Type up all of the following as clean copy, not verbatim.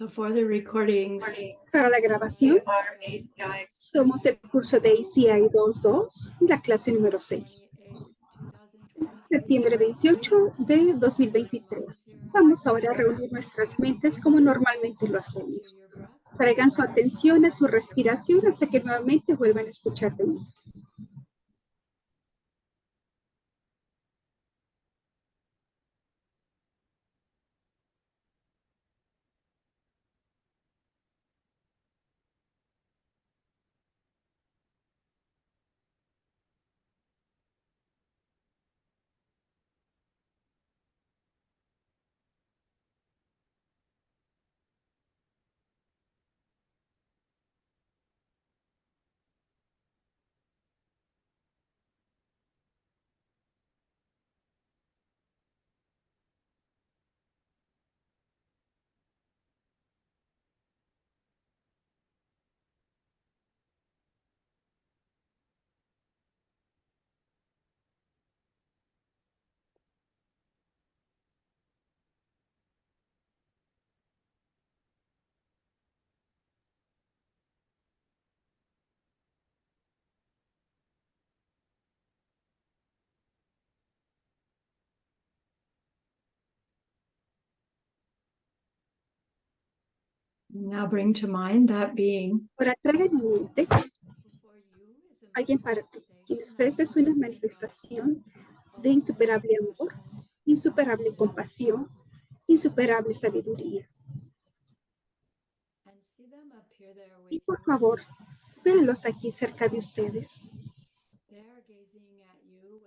So for the recordings, Para la grabación, somos el curso de ACI 2.2, la clase número 6. Septiembre 28 de 2023. Vamos ahora a reunir nuestras mentes como normalmente lo hacemos. Traigan su atención a su respiración hasta que nuevamente vuelvan a escuchar de mí. now bring to mind that being. Ahora traigan en mente alguien para ti. Que ustedes es una manifestación de insuperable amor, insuperable compasión, insuperable sabiduría. Y por favor, véanlos aquí cerca de ustedes.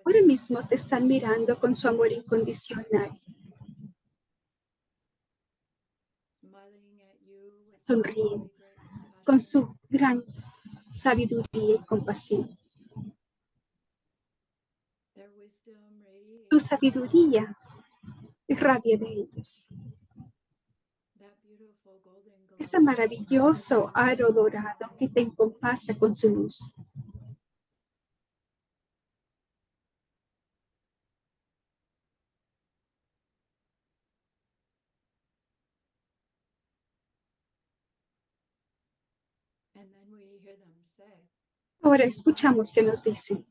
Ahora mismo te están mirando con su amor incondicional. Sonríen con su gran sabiduría y compasión. Tu sabiduría irradia de ellos. Ese maravilloso aro dorado que te encompasa con su luz. Ahora escuchamos que nos dicen.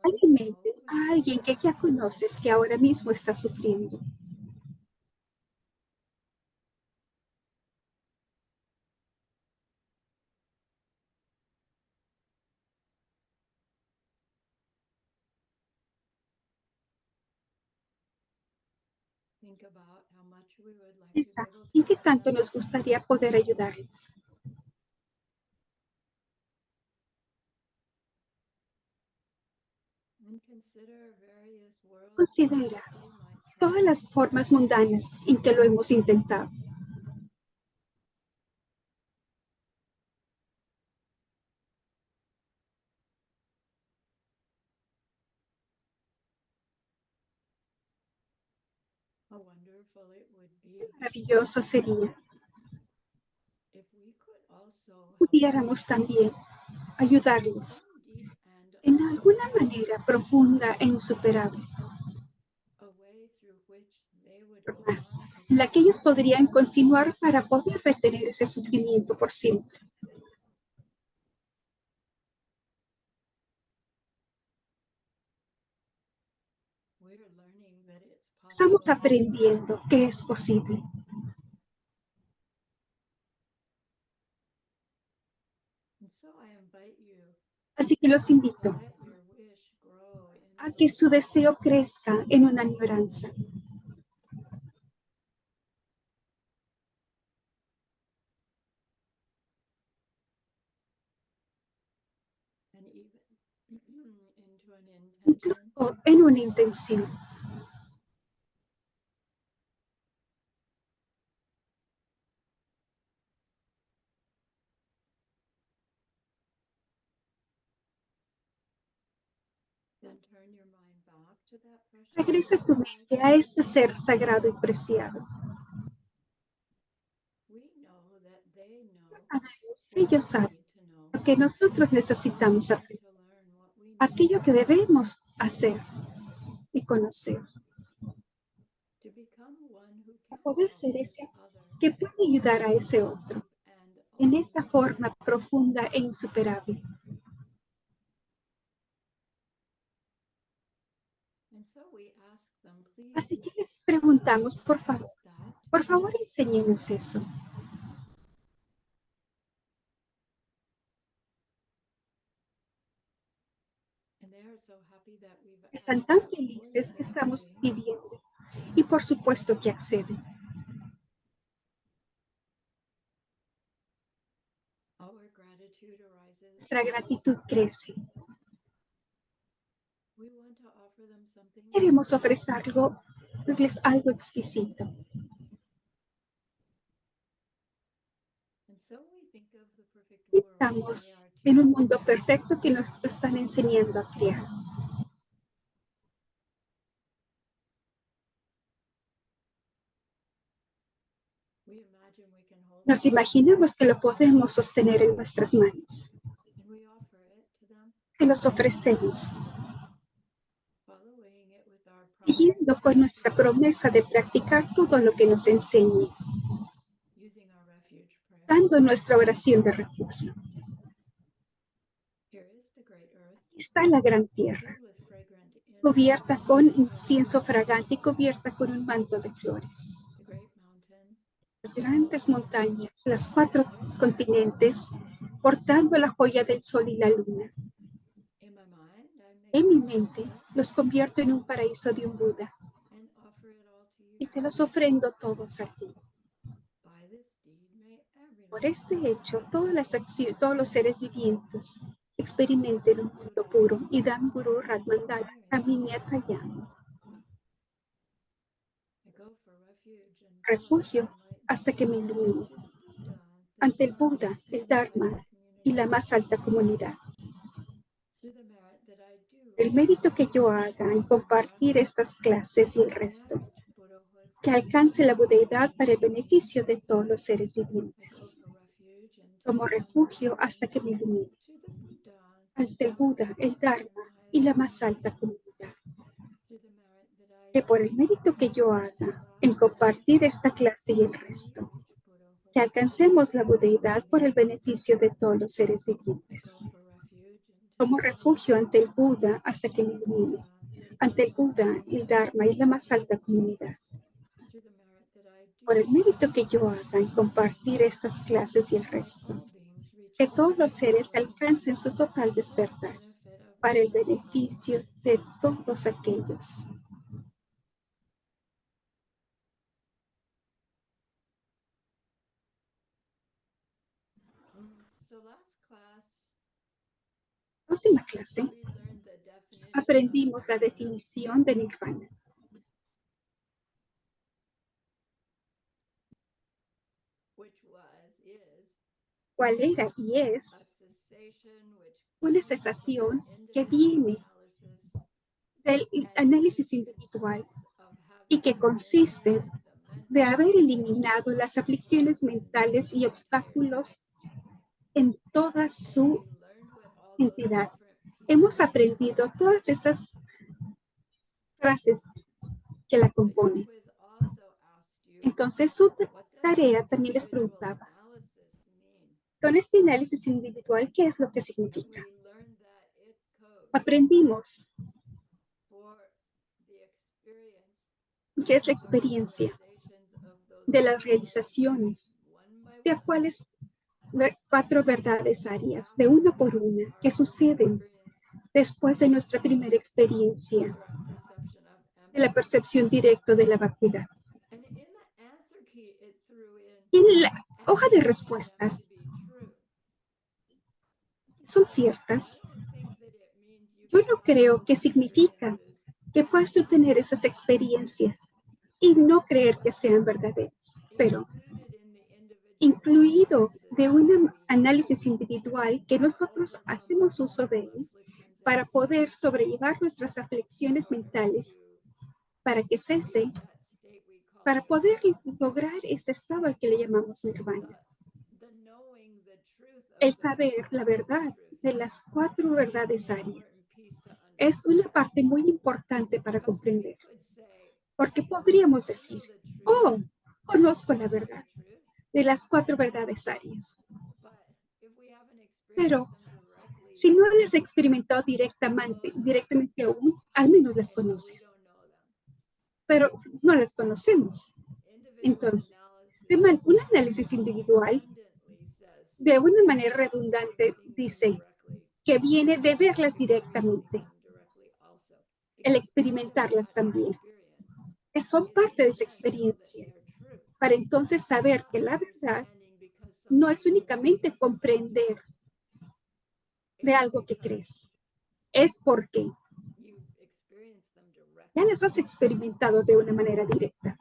Hay en mente a alguien que ya conoces que ahora mismo está sufriendo. Piensa en qué tanto nos gustaría poder ayudarles. Considera todas las formas mundanas en que lo hemos intentado. Maravilloso sería pudiéramos también ayudarles en alguna manera profunda e insuperable, en la que ellos podrían continuar para poder retener ese sufrimiento por siempre. Estamos aprendiendo que es posible. Así que los invito a que su deseo crezca en una añoranza. Incluso en una intención. Regresa tu mente a ese ser sagrado y preciado. Ellos saben lo que nosotros necesitamos aprender, aquello que debemos hacer y conocer. poder ser ese que puede ayudar a ese otro en esa forma profunda e insuperable. Así que les preguntamos, por favor, enséñenos eso. Están tan felices que estamos pidiendo y por supuesto que acceden. Nuestra gratitud crece. Queremos ofrecerles algo exquisito. Estamos en un mundo perfecto que nos están enseñando a crear. Nos imaginamos que lo podemos sostener en nuestras manos. Que los ofrecemos, siguiendo con nuestra promesa de practicar todo lo que nos enseñe, dando nuestra oración de refugio. Está la gran tierra, cubierta con incienso fragante y cubierta con un manto de flores. Las grandes montañas, los 4 continentes, portando la joya del sol y la luna. En mi mente los convierto en un paraíso de un Buda y te los ofrendo todos a ti. Por este hecho, todos los seres vivientes experimenten un mundo puro y dan Guru Ratmandala Kaminyatayam. Refugio hasta que me ilumine ante el Buda, el Dharma y la más alta comunidad. El mérito que yo haga en compartir estas clases y el resto, que alcance la budeidad para el beneficio de todos los seres vivientes. Como refugio hasta que me ilumine ante el Buda, el Dharma y la más alta comunidad. Que por el mérito que yo haga en compartir esta clase y el resto, que alcancemos la budeidad por el beneficio de todos los seres vivientes. Como refugio ante el Buda hasta que me ilumine, ante el Buda, el Dharma y la más alta comunidad. Por el mérito que yo haga en compartir estas clases y el resto, que todos los seres alcancen su total despertar para el beneficio de todos aquellos. Última clase, aprendimos la definición de Nirvana. ¿Cuál era y es? Una cesación que viene del análisis individual y que consiste de haber eliminado las aflicciones mentales y obstáculos en toda su entidad. Hemos aprendido todas esas frases que la componen. Entonces, su tarea también les preguntaba, con este análisis individual, ¿qué es lo que significa? Aprendimos qué es la experiencia de las realizaciones, de cuáles 4 verdades arias, de una por una, que suceden después de nuestra primera experiencia de la percepción directa de la vacuidad. Y en la hoja de respuestas son ciertas. Yo no creo que significa que puedas tú tener esas experiencias y no creer que sean verdaderas, pero incluido de un análisis individual que nosotros hacemos uso de él para poder sobrellevar nuestras aflicciones mentales, para que cese, para poder lograr ese estado al que le llamamos nirvana. El saber la verdad de las 4 verdades arias es una parte muy importante para comprender. Porque podríamos decir, oh, conozco la verdad de las 4 verdades áreas. Pero si no las has experimentado directamente aún, al menos las conoces. Pero no las conocemos. Entonces, un análisis individual, de una manera redundante, dice que viene de verlas directamente, el experimentarlas también, que son parte de esa experiencia, para entonces saber que la verdad no es únicamente comprender de algo que crees, es porque ya las has experimentado de una manera directa.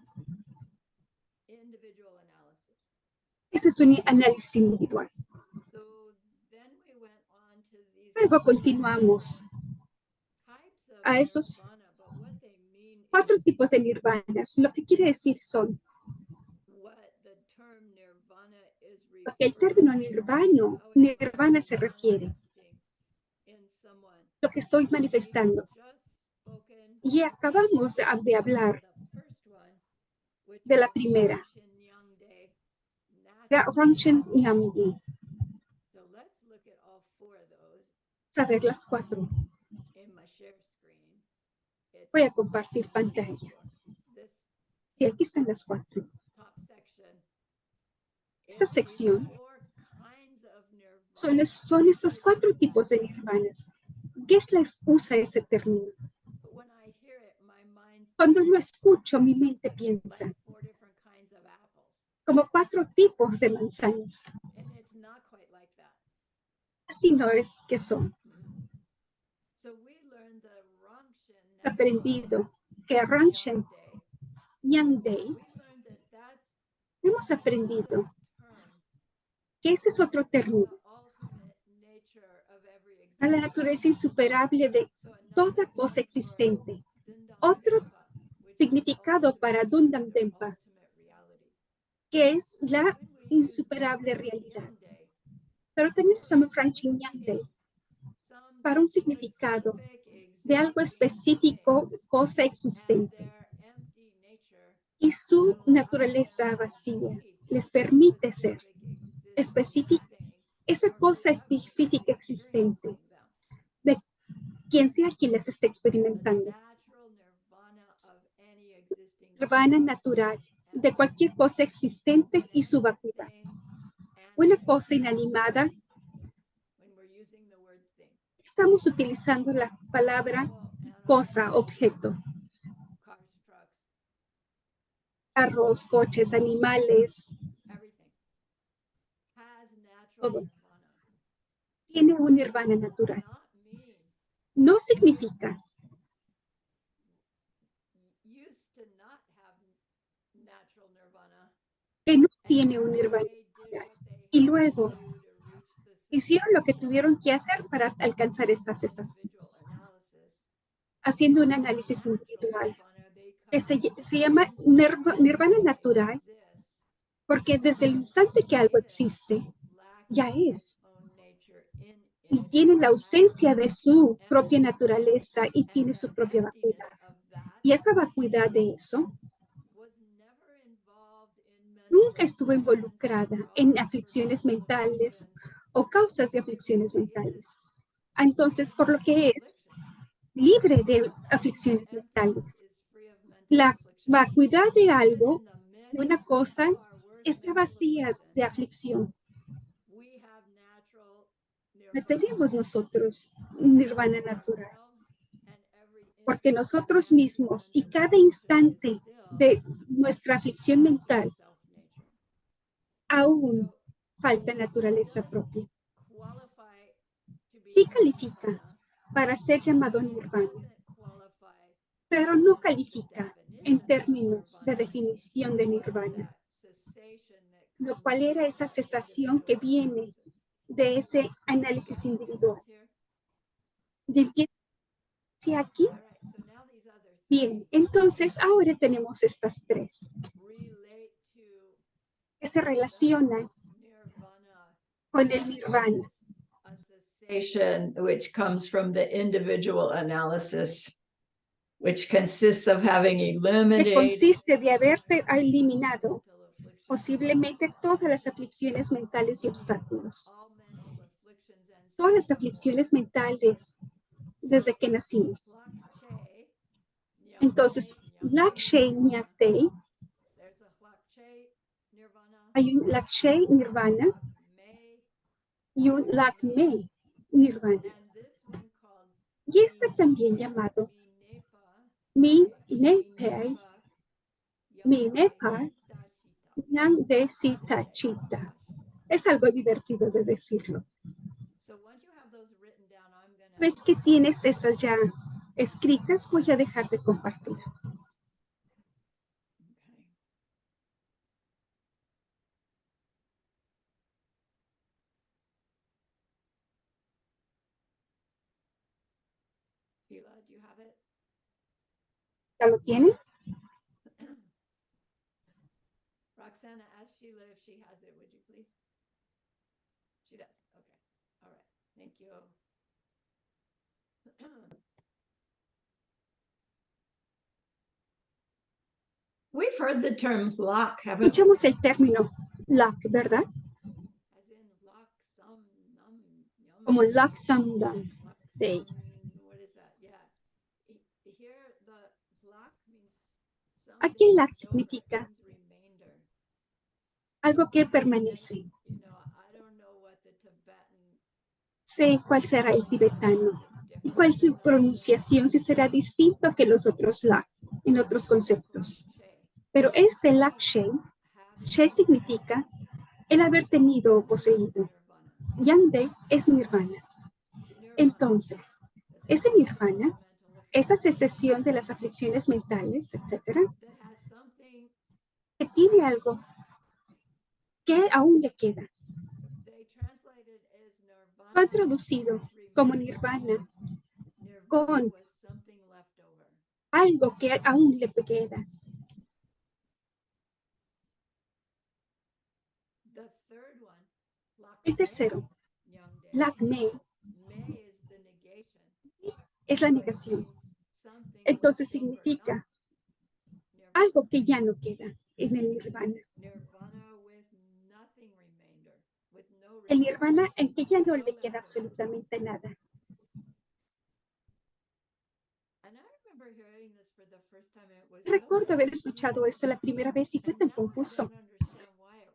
Ese es un análisis individual. Luego continuamos a esos 4 tipos de nirvanas. Lo que quiere decir son lo que el término nirvana se refiere, lo que estoy manifestando. Y acabamos de hablar de la primera, la Rangchen Nyangdi. Saber las 4. Voy a compartir pantalla. Sí, aquí están las 4. Esta sección son estos 4 tipos de nirvanas. Geshe usa ese término. Cuando lo escucho, mi mente piensa como 4 tipos de manzanas. Así no es que son. Aprendido que Rangchen Nyangdi, hemos aprendido que ese es otro término a la naturaleza insuperable de toda cosa existente. Otro significado para Dundam Dempa, que es la insuperable realidad. Pero también usamos Rangchen Nyangdi para un significado de algo específico, cosa existente. Y su naturaleza vacía les permite ser específica, esa cosa específica existente de quien sea quien les esté experimentando. Nirvana natural de cualquier cosa existente y su vacuidad. Una cosa inanimada. Estamos utilizando la palabra cosa, objeto. Carros, coches, animales, todo. Tiene un nirvana natural. No significa que no tiene un nirvana natural. Y luego hicieron lo que tuvieron que hacer para alcanzar esta cesación, haciendo un análisis individual que se llama nirvana natural, porque desde el instante que algo existe, ya es. Y tiene la ausencia de su propia naturaleza y tiene su propia vacuidad. Y esa vacuidad de eso nunca estuvo involucrada en aflicciones mentales o causas de aflicciones mentales. Entonces, por lo que es libre de aflicciones mentales. La vacuidad de algo, de una cosa, está vacía de aflicción. No tenemos nosotros nirvana natural, porque nosotros mismos y cada instante de nuestra aflicción mental aún falta naturaleza propia. Sí califica para ser llamado nirvana, pero no califica en términos de definición de nirvana, lo cual era esa cesación que viene de ese análisis individual. ¿Sí aquí? Bien, entonces ahora tenemos estas 3 que se relacionan con el nirvana. Which comes from the individual analysis, which consists of having Que eliminated consiste de haberte eliminado posiblemente todas las aflicciones mentales y obstáculos. Todas las aflicciones mentales desde que nacimos. Entonces, Lakshay Nyate, hay un Lakshay Nirvana y un Lakme Nirvana. Y está también llamado Mi Nepai, Mi Nepar, Yang de Sita Chita. Es algo divertido de decirlo. Pues que tienes esas ya escritas, voy a dejar de compartir. ¿Ya lo tienen? Roxana, ask Sheila if she has it, would you please? She does. Okay. All right. Thank you. We've heard the term lock, haven't we? Escuchamos el término Lak, ¿verdad? As in lock some num yum. Como Laksandam Day. What is that? Yeah. Here the lock means Aquí el Lak something significa remainder. algo que permanece. You know, I don't know what the Tibetan Sé cuál será el tibetano y cuál su pronunciación, si será distinto que los otros Lak en otros conceptos. Pero este Lakshay, She significa el haber tenido o poseído. Yande es nirvana. Entonces, ese nirvana, esa cessación de las aflicciones mentales, etcétera, que tiene algo que aún le queda. Lo han traducido como nirvana con algo que aún le queda. El tercero, Lakme, es la negación. Entonces significa algo que ya no queda en el nirvana. El nirvana en que ya no le queda absolutamente nada. Recuerdo haber escuchado esto la primera vez y fue tan confuso.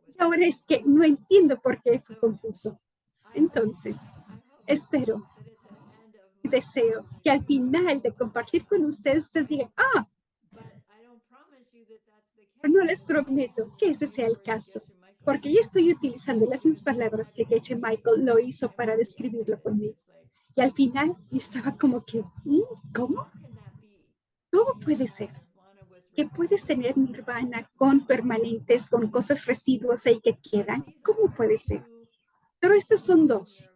Y ahora es que no entiendo por qué fue confuso. Entonces, espero y deseo que al final de compartir con ustedes digan, no les prometo que ese sea el caso, porque yo estoy utilizando las mismas palabras que Geshe Michael lo hizo para describirlo conmigo. Y al final estaba como que, ¿cómo? ¿Cómo puede ser que puedes tener nirvana con permanentes, con cosas residuos ahí que quedan? ¿Cómo puede ser? Pero estos son dos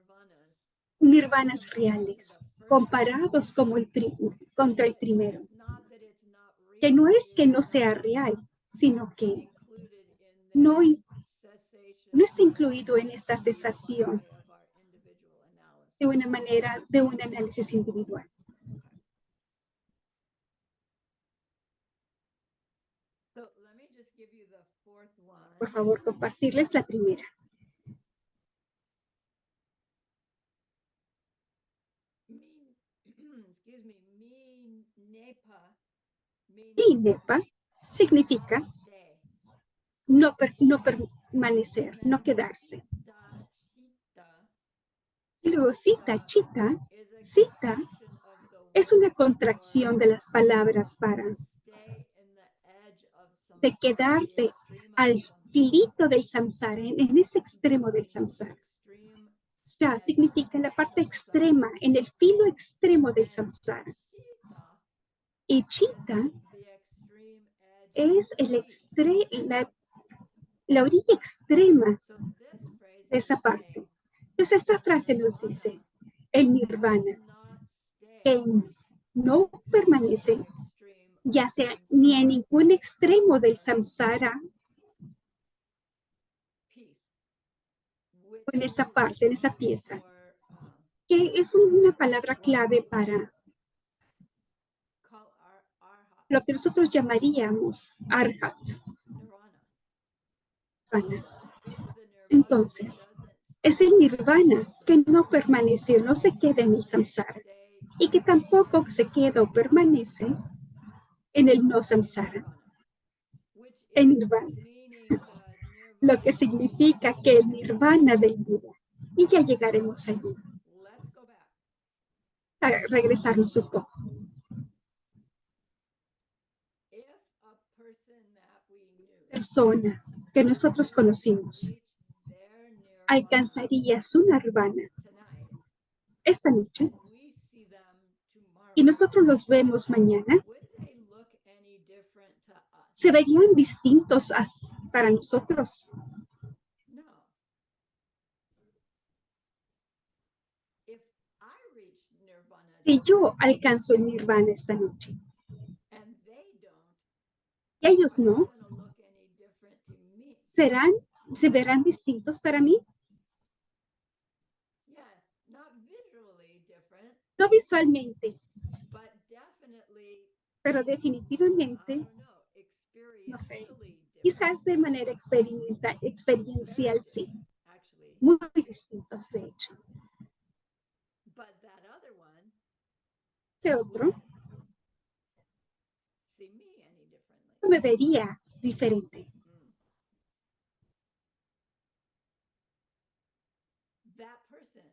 nirvanas reales, comparados como contra el primero, que no es que no sea real, sino que no está incluido en esta cesación de una manera, de un análisis individual. Por favor, compartirles la primera. Y Nepa significa no permanecer, no quedarse. Y luego Sita, Chita, Sita es una contracción de las palabras para de quedarte al filito del samsara, en ese extremo del samsara. Sta significa la parte extrema, en el filo extremo del samsara. Y Chita es la orilla extrema de esa parte. Entonces esta frase nos dice, el nirvana, que no permanece ya sea ni en ningún extremo del samsara, en esa parte, en esa pieza, que es una palabra clave para lo que nosotros llamaríamos arhat. nirvana. It's the nirvana Entonces, that doesn't es el nirvana que no permaneció, no se queda en el samsara stay y que tampoco se queda o permanece en el no samsara, which en is nirvana, meaning the lo que nirvana. significa que el nirvana del Buda. Y ya llegaremos allí, Let's go back. a regresarnos un poco. If a person that we knew Persona que nosotros conocimos reached their nirvana alcanzaría su nirvana tonight, esta noche and we see them tomorrow, y nosotros los vemos mañana, would they look any different to us? se verían distintos para nosotros. No. If I reach nirvana Si yo alcanzo el nirvana esta noche and they don't, y ellos are they no, gonna look any different to me? se verán distintos para mí, Yeah, not visually different, no visualmente, but definitely, pero I definitivamente, don't know, no sé, experientially different. quizás de manera experiencial, sí, Actually, muy distintos de hecho. but that other one Este otro wouldn't see me any differently. no me vería diferente. That person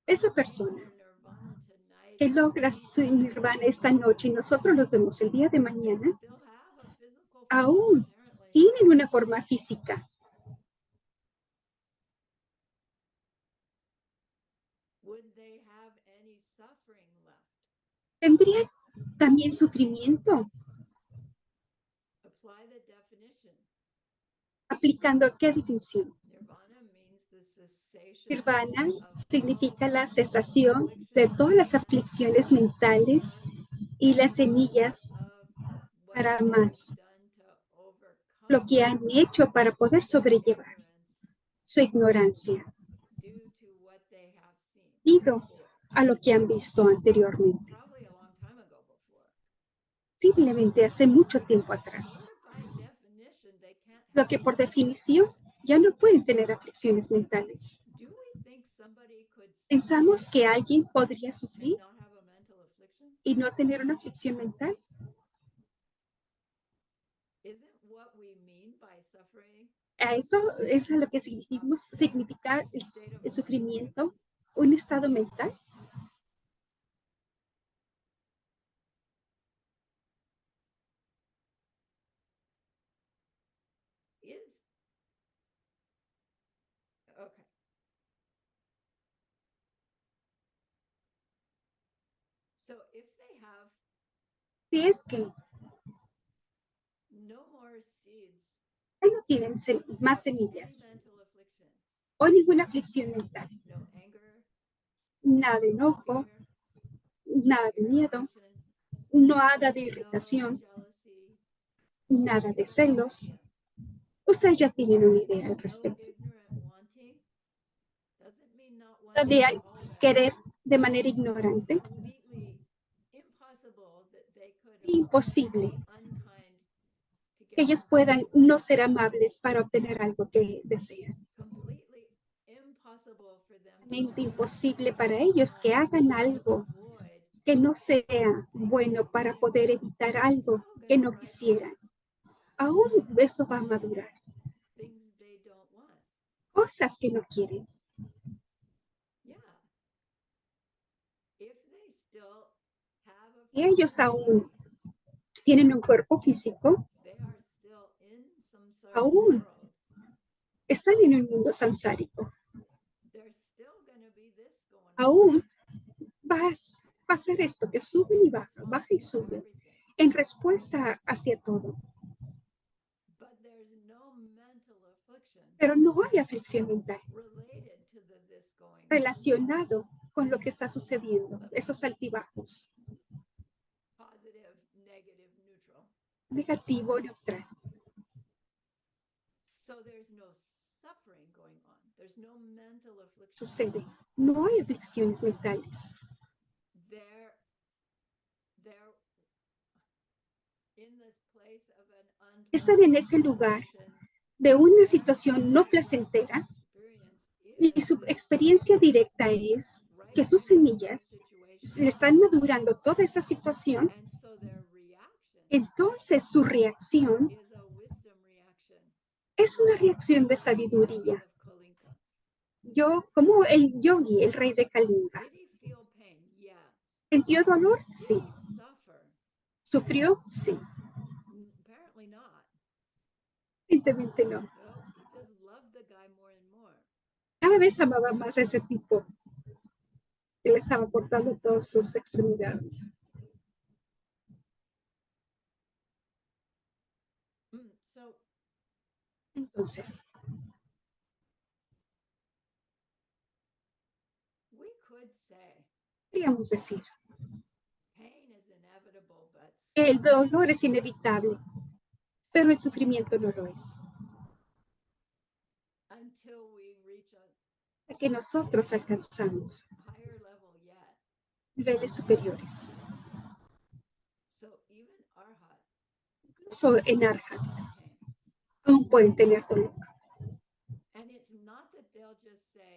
Esa their persona nirvana tonight, que logra su nirvana esta noche y nosotros los vemos el día de mañana, still have a physical form, aún apparently. tienen una forma física. Would they have any suffering left? ¿Tendrían también sufrimiento? Apply the definition. ¿Aplicando qué definición? Nirvana means the cessation Nirvana of significa all la cesación de todas las aflicciones mentales y las semillas of what para they've más, done to overcome lo que han hecho para poder sobrellevar ignorance su ignorancia due to what they have seen debido before, a lo que han visto anteriormente, probably a long time ago before. simplemente hace mucho tiempo atrás, What if by definition they can't lo have que por suffering? definición ya no pueden tener aflicciones mentales. Do we think somebody could ¿Pensamos que alguien podría sufrir not have a mental affliction? y no tener una aflicción mental? Isn't what we mean by suffering A eso es a lo que significa el sufrimiento, un estado mental. is okay. So if they have Si es que no more seeds, ya no tienen más any semillas mental affliction, o ninguna aflicción mental, no anger, nada de enojo, fear, nada de miedo, depression, nada de no irritación, jealousy, nada de celos, ustedes ya tienen una idea al no respecto. ignorant wanting, doesn't mean not De wanting at all, but querer de manera ignorante, completely impossible that they could imposible be unkind to que get ellos puedan no ser amables para obtener algo que desean. completely impossible for them to Realmente imposible para ellos que hagan algo avoid que no sea bueno para poder evitar algo que no quisieran. Aún eso va a madurar. things they don't want. Cosas que no quieren. Yeah. If they still have a Y ellos aún tienen un cuerpo físico, they are still in some sort aún of world. están en un mundo samsárico. There's still gonna be this going on. Aún va a hacer esto que sube y baja y sube, Everything. en respuesta hacia todo. But there's no mental affliction Pero no hay aflicción mental related to the this going on. relacionado con lo que está sucediendo, esos altibajos, Positive, negative, neutral. negativo, neutral. So there's no suffering going on. There's no mental affliction. Sucede. No hay aflicciones mentales. They're in this place of an Están en ese lugar unconditioned de una situación no placentera y su experiencia directa es que sus semillas se están madurando toda esa situación, entonces su reacción es una reacción de sabiduría. Yo, como el yogi, el rey de Kalinga, ¿sintió dolor? Sí. ¿Sufrió? Sí. Evidentemente no. Cada vez amaba más a ese tipo que le estaba cortando todas sus extremidades. Entonces, podríamos decir que el dolor es inevitable, pero el sufrimiento no lo es. Hasta que nosotros alcanzamos niveles superiores. Incluso en Arhat, aún pueden tener dolor.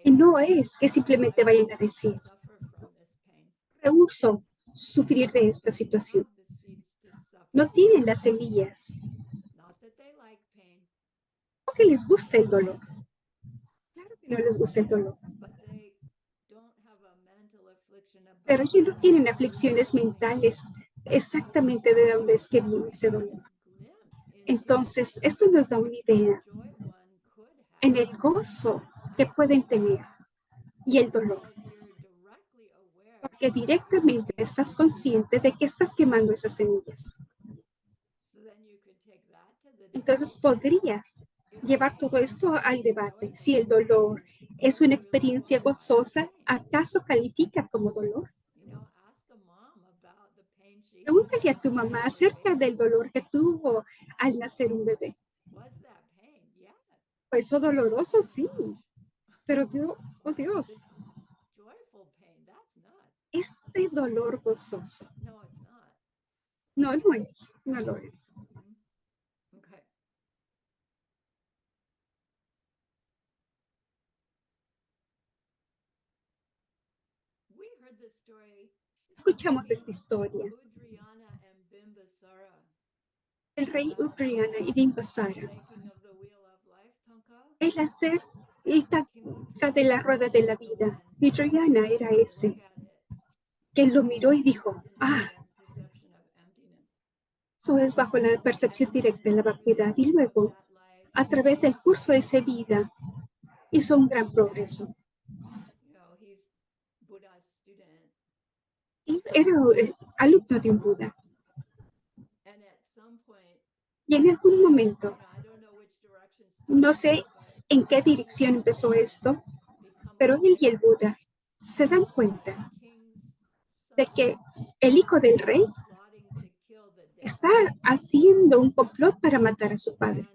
Y no es que simplemente vayan a decir, rehúso sufrir de esta situación. No tienen las semillas. No que les gusta el dolor. Claro que no les gusta el dolor. Pero ellos no tienen aflicciones mentales exactamente de dónde es que viene ese dolor. Entonces, esto nos da una idea en el gozo que pueden tener y el dolor. Porque directamente estás consciente de que estás quemando esas semillas. Entonces podrías llevar todo esto al debate. Si el dolor es una experiencia gozosa, ¿acaso califica como dolor? Pregúntale a tu mamá acerca del dolor que tuvo al nacer un bebé. Pues eso doloroso, sí. Pero Dios, oh Dios, este dolor gozoso. No, no es, no lo es. Escuchamos esta historia. El rey Udriana y Bimbasara. El hacer el taca de la rueda de la vida. Udriana era ese que lo miró y dijo, esto es bajo la percepción directa de la vacuidad. Y luego, a través del curso de esa vida, hizo un gran progreso. Y era alumno de un Buda. Y en algún momento, no sé en qué dirección empezó esto, pero él y el Buda se dan cuenta de que el hijo del rey está haciendo un complot para matar a su padre.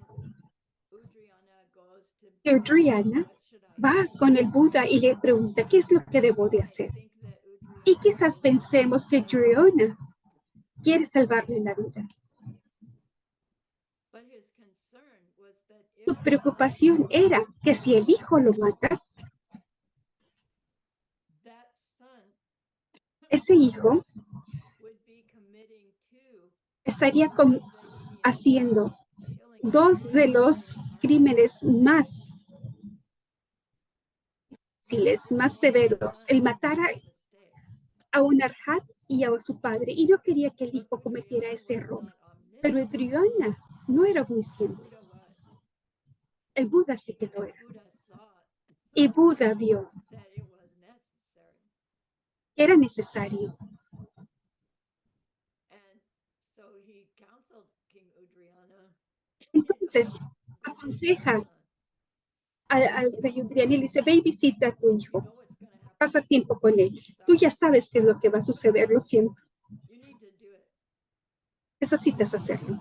Y Adriana va con el Buda y le pregunta, ¿qué es lo que debo de hacer? Y quizás pensemos que Adriana quiere salvarle la vida. Su preocupación era que si el hijo lo mata, ese hijo estaría haciendo dos de los crímenes más severos, el matar a un arhat y a su padre, y no quería que el hijo cometiera ese error. Pero Adriana no era omnisciente. El Buda sí que lo era. Y Buda vio que era necesario. Entonces, aconseja al rey Udriana y le dice, ve y visita a tu hijo. Pasa tiempo con él. Tú ya sabes qué es lo que va a suceder, lo siento. Necesitas hacerlo.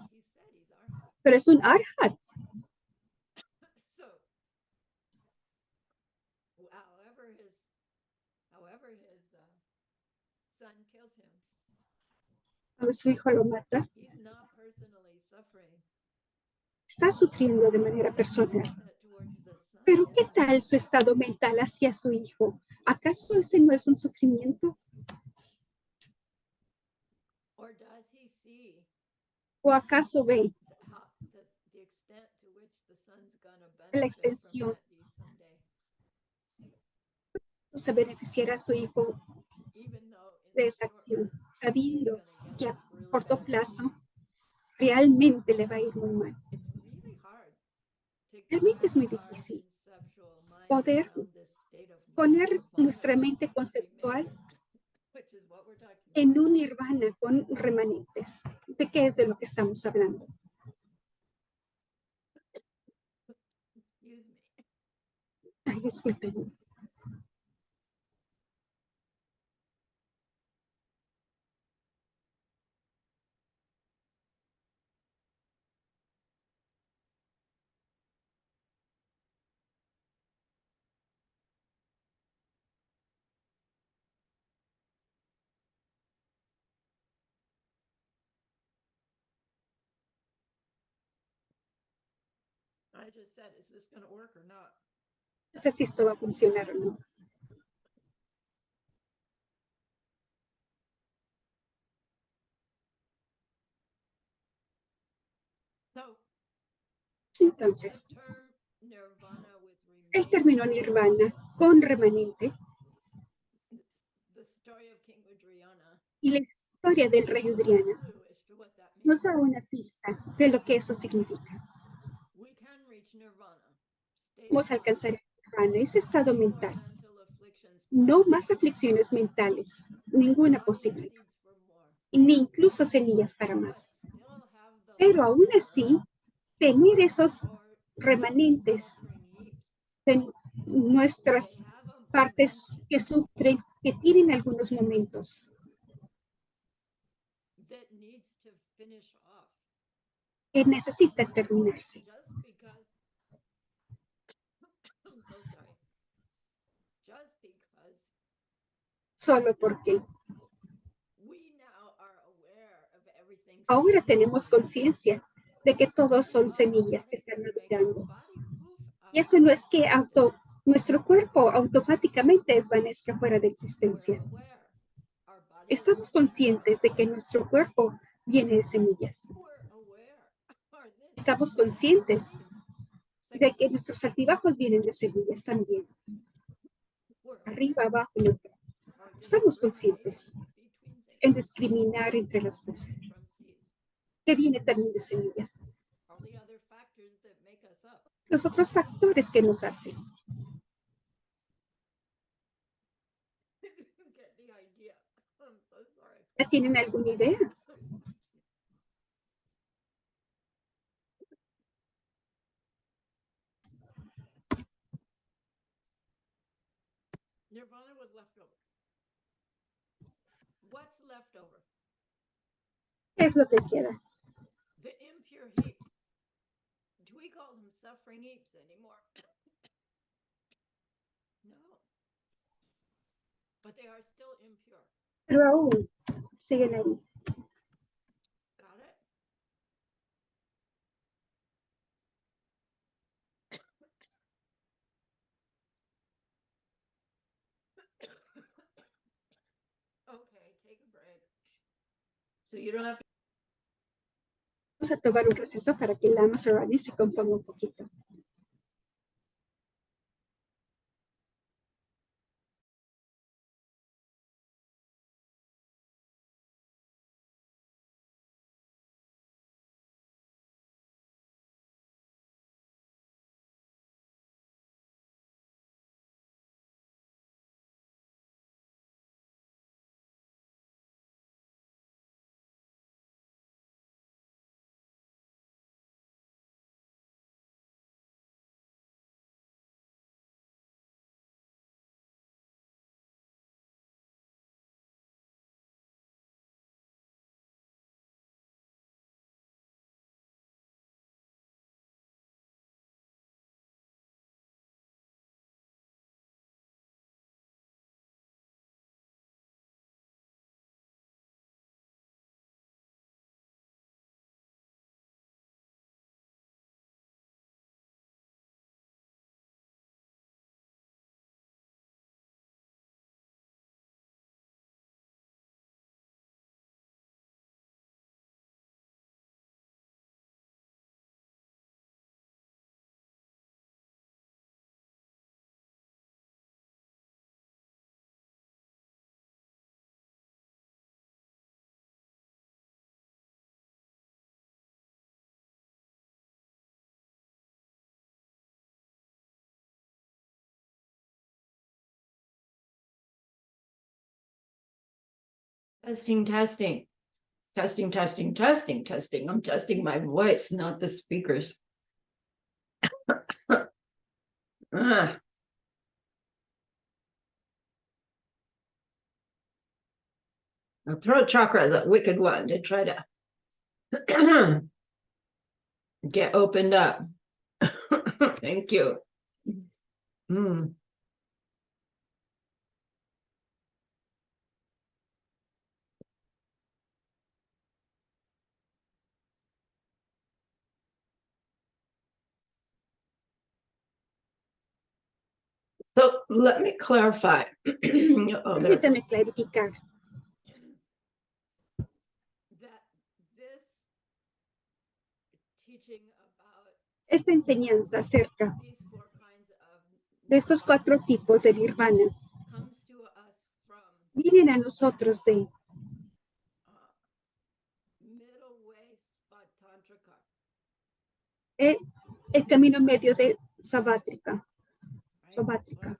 Pero es un arhat. Cuando su hijo lo mata, está sufriendo de manera personal. Pero ¿qué tal su estado mental hacia su hijo? ¿Acaso ese no es un sufrimiento? ¿O acaso ve la extensión se beneficiará a su hijo de esa acción, sabiendo que a corto plazo realmente le va a ir muy mal? Realmente es muy difícil poder poner nuestra mente conceptual en un nirvana con remanentes. ¿De qué es de lo que estamos hablando? Ay, discúlpenme. No sé si esto va a funcionar o no. Entonces, el término nirvana con remanente y la historia del rey Udriana nos da una pista de lo que eso significa. Vamos a alcanzar el nirvana, ese estado mental. No más aflicciones mentales, ninguna posible, ni incluso semillas para más. Pero aún así, tener esos remanentes de nuestras partes que sufren, que tienen algunos momentos que necesitan terminarse. Solo porque ahora tenemos conciencia de que todos son semillas que están madurando. Y eso no es que nuestro cuerpo automáticamente desvanezca fuera de existencia. Estamos conscientes de que nuestro cuerpo viene de semillas. Estamos conscientes de que nuestros altibajos vienen de semillas también. Arriba, abajo, neutro. Estamos conscientes en discriminar entre las cosas, que viene también de semillas. Los otros factores que nos hacen. ¿Ya tienen alguna idea? Nirvana was left over. What's left over? ¿Qué es lo que queda? The impure heaps. Do we call them suffering heaps anymore? No. But they are still impure. Pero aún siguen ahí. Got it? Okay, take a break. So you don't have to. Vamos a tomar un receso para que la Maserati se componga un poquito. Testing, testing. Testing, testing, testing, testing. I'm testing my voice, not the speakers. Ah. The throat chakra is a wicked one to try to get opened up. Thank you. Mm. So let me clarify. Oh, there. Permítame clarificar. That this teaching about Esta enseñanza acerca these four kinds of de estos 4 tipos de nirvana comes to us from vienen a nosotros de middle way Svatantrika. eh, el camino medio de Savátrica. Right? Savátrica.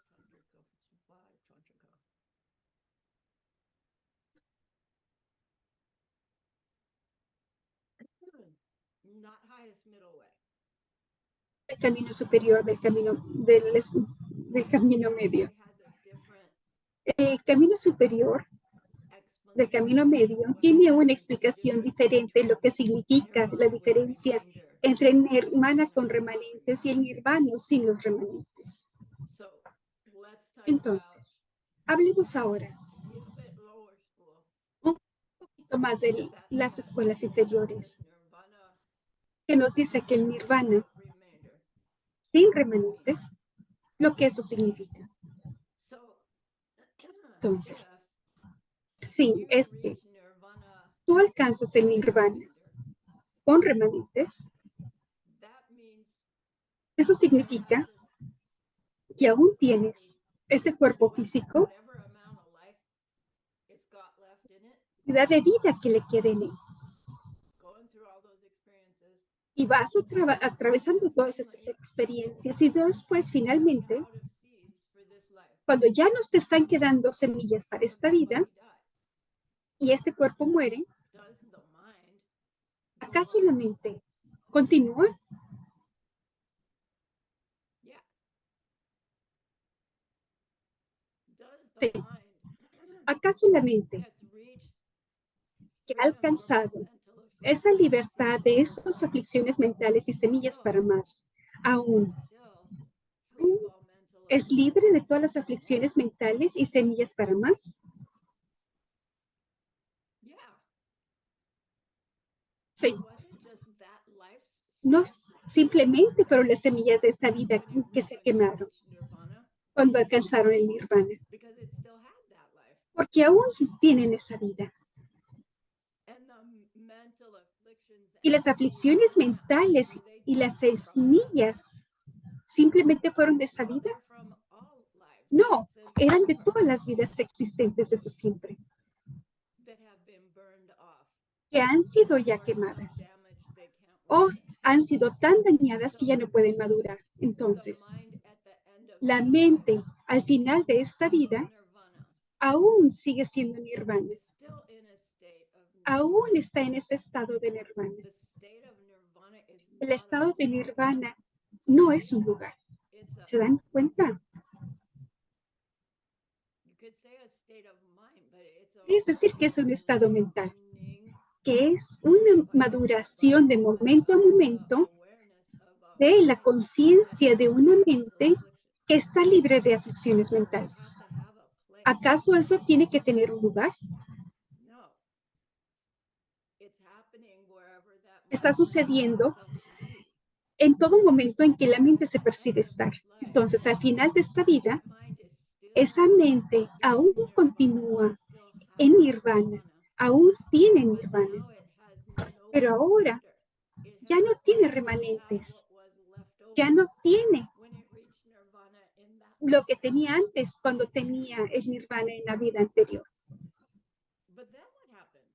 Not highest middle way. El camino superior del camino, del camino medio. It has a different El camino superior del camino medio tiene una explicación diferente de lo que significa la diferencia entre nirvana con remanentes y el nirvana sin los remanentes. So let's talk Entonces, hablemos ahora about a little bit lower school. un poquito más de las escuelas inferiores, Nirvana que nos dice que el nirvana remainder. sin remanentes, lo que eso significa. So Entonces, if sí, you es que reach nirvana tú alcanzas el nirvana con remanentes, that means eso significa que aún tienes este cuerpo físico, whatever amount of life it's got left in it, la de vida que le quede en él. going through all those experiences, Y vas atravesando todas esas experiencias y después finalmente, out of seeds for this life. cuando ya no te están quedando semillas para esta vida Body die. y este cuerpo muere, Does the mind ¿acaso la mente continúa? yeah. Does Sí. the mind ¿Acaso la mente that's reached que ha alcanzado mental esa libertad de esas aflicciones mentales y semillas para más, aún still free of all mental es libre de todas las aflicciones mentales y semillas para más? yeah. Sí. Wasn't just that life's No simplemente fueron las semillas de esa vida que se quemaron nirvana cuando alcanzaron el nirvana, because it still had that life. porque aún tienen esa vida. And the mental afflictions Y las aflicciones mentales y las semillas simplemente fueron de esa vida. they're from all lives No, eran de todas las vidas existentes desde siempre, that have been burned off que han sido ya or so quemadas damaged they can't o han sido tan dañadas que ya no pueden madurar. the Entonces, mind at the end of la mente al final de esta vida nirvana aún sigue siendo nirvana, is still in a state of aún está en ese estado de nirvana. the state of nirvana is El not estado de nirvana no es un lugar. it's a ¿Se dan cuenta? you could say a state of mind but it's a Es decir, que es un estado mental, awakening que es una maduración de momento a momento awareness of a de la conciencia de una mente que está libre de aflicciones has mentales. to have a place. ¿Acaso eso tiene que tener un lugar? No. It's happening wherever that Está mind sucediendo itself to be. en todo momento en que la mente se percibe estar. Entonces, al final de esta vida, That mind is still esa mente aún continúa en nirvana, aún tiene nirvana, now it has no pero ahora it ya has no tiene only remanentes, what was left over ya no tiene when it reached nirvana in that lo que tenía antes cuando tenía el nirvana en la vida anterior. but then what happens?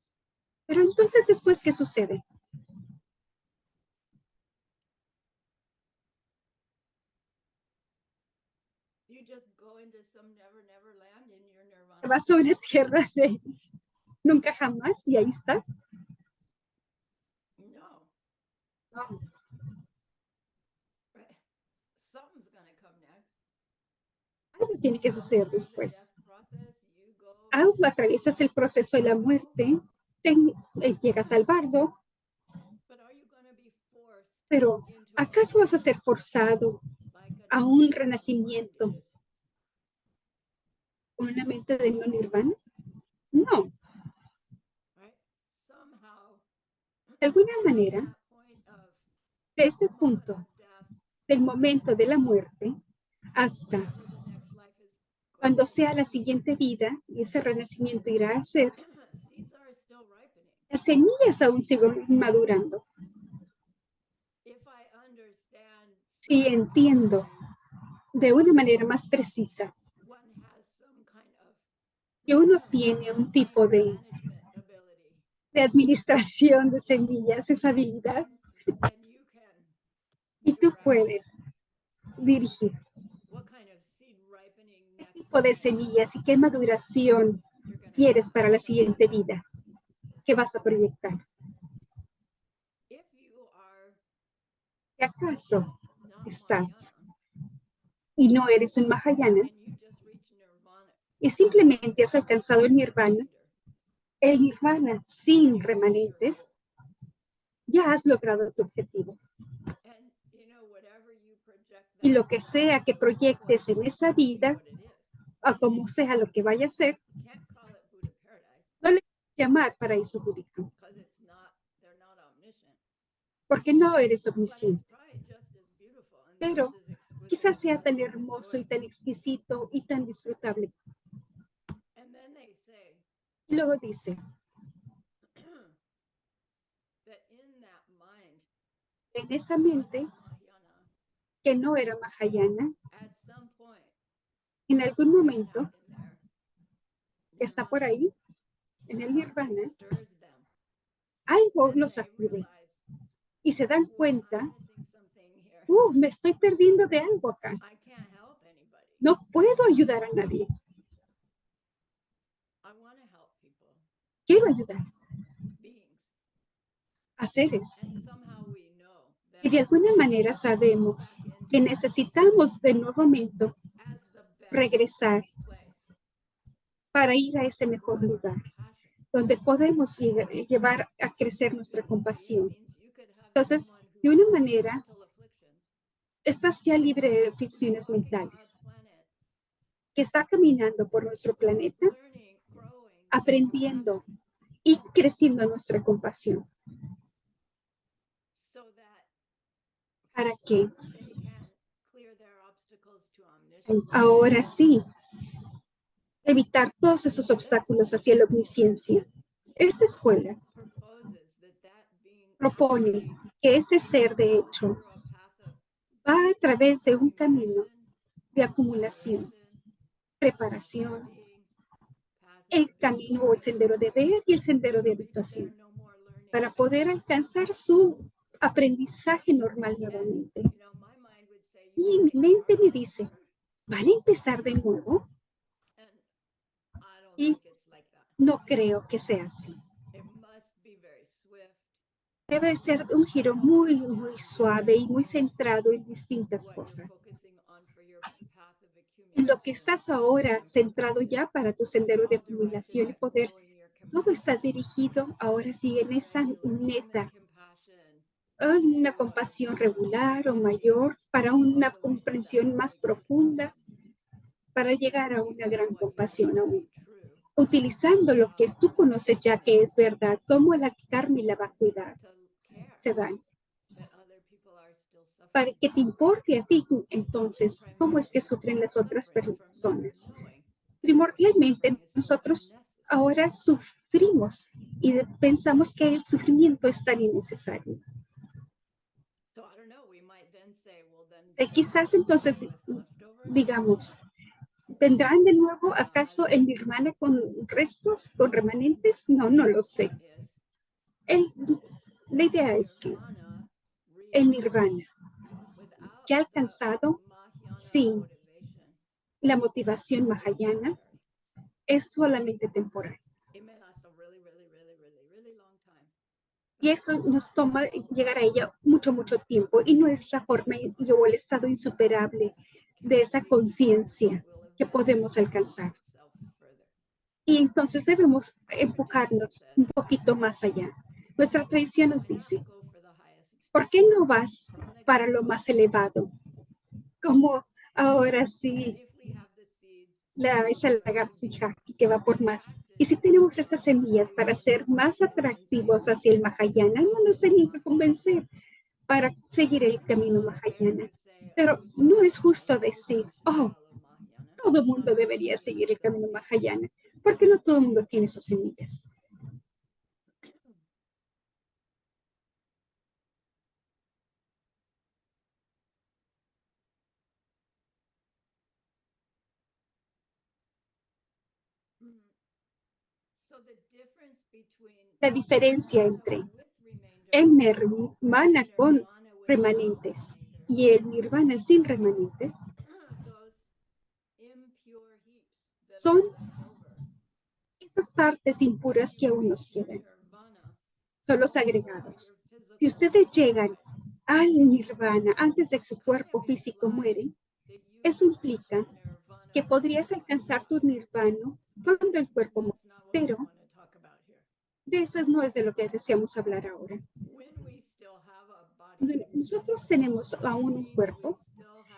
Pero entonces, ¿después qué sucede? You just go into some never land in your Te nirvana. vas a una tierra de Nunca jamás, y ahí estás. No. No. Right. Something's gonna come next. Algo tiene que suceder Through the después. death process, you go Algo atraviesas el proceso de la muerte, llegas al bardo, but are you gonna be forced pero into ¿acaso vas a ser forzado like a an un mind renacimiento is? con una mente de no nirvana? No, Right? Somehow de alguna manera, that point of de ese moment punto, of death, del momento de la muerte hasta whatever the next life is going cuando to sea la siguiente vida y ese renacimiento irá a ser, be. Seeds are still ripening. las semillas aún siguen madurando. If I understand Si entiendo de una manera más precisa one has some kind of que uno tiene un tipo management ability, de administración de semillas, esa habilidad, then you can y tú direct puedes dirigir what kind of seed ripening qué next tipo de life semillas y qué maduración you're gonna quieres have. para la siguiente vida que vas a proyectar. If you are ¿Y acaso not estás Mahayana y no eres un Mahayana and you just reach nirvana, y simplemente has alcanzado el remainder, nirvana sin remanentes, ya has logrado tu objetivo? and you know whatever you project Y that lo que sea que proyectes en esa vida, what it is. a como sea lo que vaya a ser, Can't call it Buddha paradise no le puedes llamar paraíso búdico, because it's not. They're not omniscient. porque no eres But it's omnisciente. probably just as beautiful and Pero just as exquisite. quizás sea and tan just as hermoso y enjoyable. tan exquisito y tan disfrutable. And then they say Y luego dice, that in that mind, en esa mente wasn't Mahayana, que no era Mahayana, at some point, en algún hanging momento out in there, que está por nirvana, ahí, en el nirvana, stirs them. algo And los they sacude realize, y se dan "Whoa, cuenta, I'm missing something here. me estoy perdiendo de algo acá. I can't help anybody. No puedo ayudar a nadie. I want to help people, Quiero ayudar beings. a seres. And somehow we know that Y de alguna manera sabemos back into que necesitamos de nuevo momento as the best regresar place para ir a ese mejor for lugar, compassion. donde podemos llevar a crecer nuestra compasión. Means you could have Entonces, someone who de una has manera, mental afflictions estás ya libre de aflicciones walking our mentales, planet, que está caminando por nuestro planeta, learning, growing, aprendiendo y creciendo nuestra compasión. so that ¿Para qué? they can clear their obstacles to omniscience. Ahora sí, evitar todos esos obstáculos hacia la omnisciencia. Esta escuela Proposes that being propone que ese ser, de hecho, through a path of va a través de un camino accumulation, de acumulación, preparación, seeing, path el of camino o el sendero de ver y el sendero de reach their habitación, no more learning. para poder alcanzar su aprendizaje normal nuevamente. You know, my mind would say, you Y mi wanna mente start me over? dice, ¿van a empezar de nuevo? And I don't Y think it's like that. no creo que sea así. It must be very swift. Debe ser un giro muy, muy suave y muy centrado en distintas What you're cosas. focusing on for your path of En lo que accumulation. estás ahora centrado ya para tu sendero de All directed acumulación y at poder, growing your todo está compassion. dirigido ahora sí en esa Regular meta, human compassion. una compasión regular o mayor para una comprensión más profunda, para llegar a una gran compasión aún, utilizando lo que tú conoces ya que es verdad, como la karma y la vacuidad To care se dan, that other people are still para suffering. que te importe a ti entonces cómo es que sufren las otras personas. Primordialmente nosotros ahora sufrimos y pensamos que el sufrimiento es tan innecesario. So I don't know, we might then say, well, then Quizás entonces with leftovers, digamos, ¿tendrán de nuevo acaso el nirvana con restos, con remanentes? No, no lo sé. is La idea es que nirvana el reached nirvana without que ha the alcanzado Mahayana sin motivation la motivación mahayana temporary. es solamente temporal. It may last a really, Y eso nos toma llegar a ella mucho, mucho tiempo. Y no es la forma o el estado insuperable de esa conciencia que podemos alcanzar. Y entonces debemos empujarnos un poquito más allá. Nuestra tradición nos dice, ¿por qué no vas para lo más elevado? Como ahora sí, esa lagartija que va por más. Y si tenemos esas semillas para ser más atractivos hacia el Mahayana, no nos tenían que convencer para seguir el camino Mahayana. Pero no es justo decir, oh, todo el mundo debería seguir el camino Mahayana, porque no todo el mundo tiene esas semillas. La diferencia entre el nirvana con remanentes y el nirvana sin remanentes son esas partes impuras que aún nos quedan. Son los agregados. Si ustedes llegan al nirvana antes de que su cuerpo físico muere, eso implica que podrías alcanzar tu nirvana cuando el cuerpo muere. Pero de eso no es de lo que deseamos hablar ahora. Nosotros tenemos aún un cuerpo.